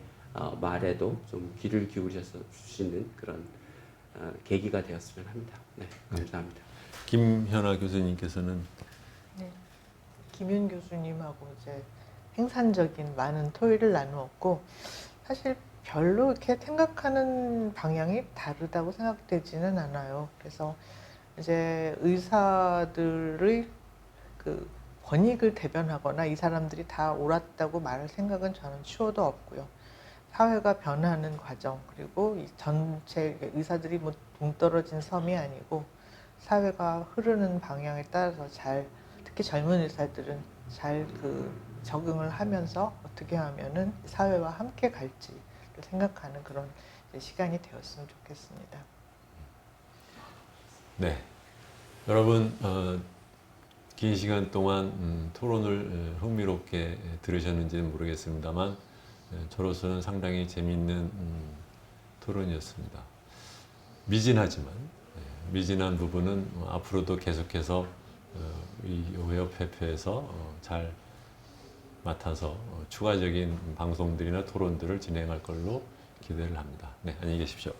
말에도 좀 귀를 기울여서 주시는 그런 계기가 되었으면 합니다. 네, 감사합니다. 김현아 교수님께서는 네. 김윤 교수님하고 이제 생산적인 많은 토의를 나누었고 사실 별로 이렇게 생각하는 방향이 다르다고 생각되지는 않아요. 그래서 이제 의사들의 그 권익을 대변하거나 이 사람들이 다 옳았다고 말할 생각은 저는 추호도 없고요. 사회가 변하는 과정 그리고 이 전체 의사들이 뭐 동떨어진 섬이 아니고 사회가 흐르는 방향에 따라서 잘 특히 젊은 의사들은 잘 그 적응을 하면서 어떻게 하면은 사회와 함께 갈지를 생각하는 그런 시간이 되었으면 좋겠습니다. 네, 여러분 긴 시간 동안 토론을 흥미롭게 들으셨는지는 모르겠습니다만 저로서는 상당히 재미있는 토론이었습니다. 미진하지만 미진한 부분은 앞으로도 계속해서 이 의협회에서 잘 맡아서 추가적인 방송들이나 토론들을 진행할 걸로 기대를 합니다. 네, 안녕히 계십시오.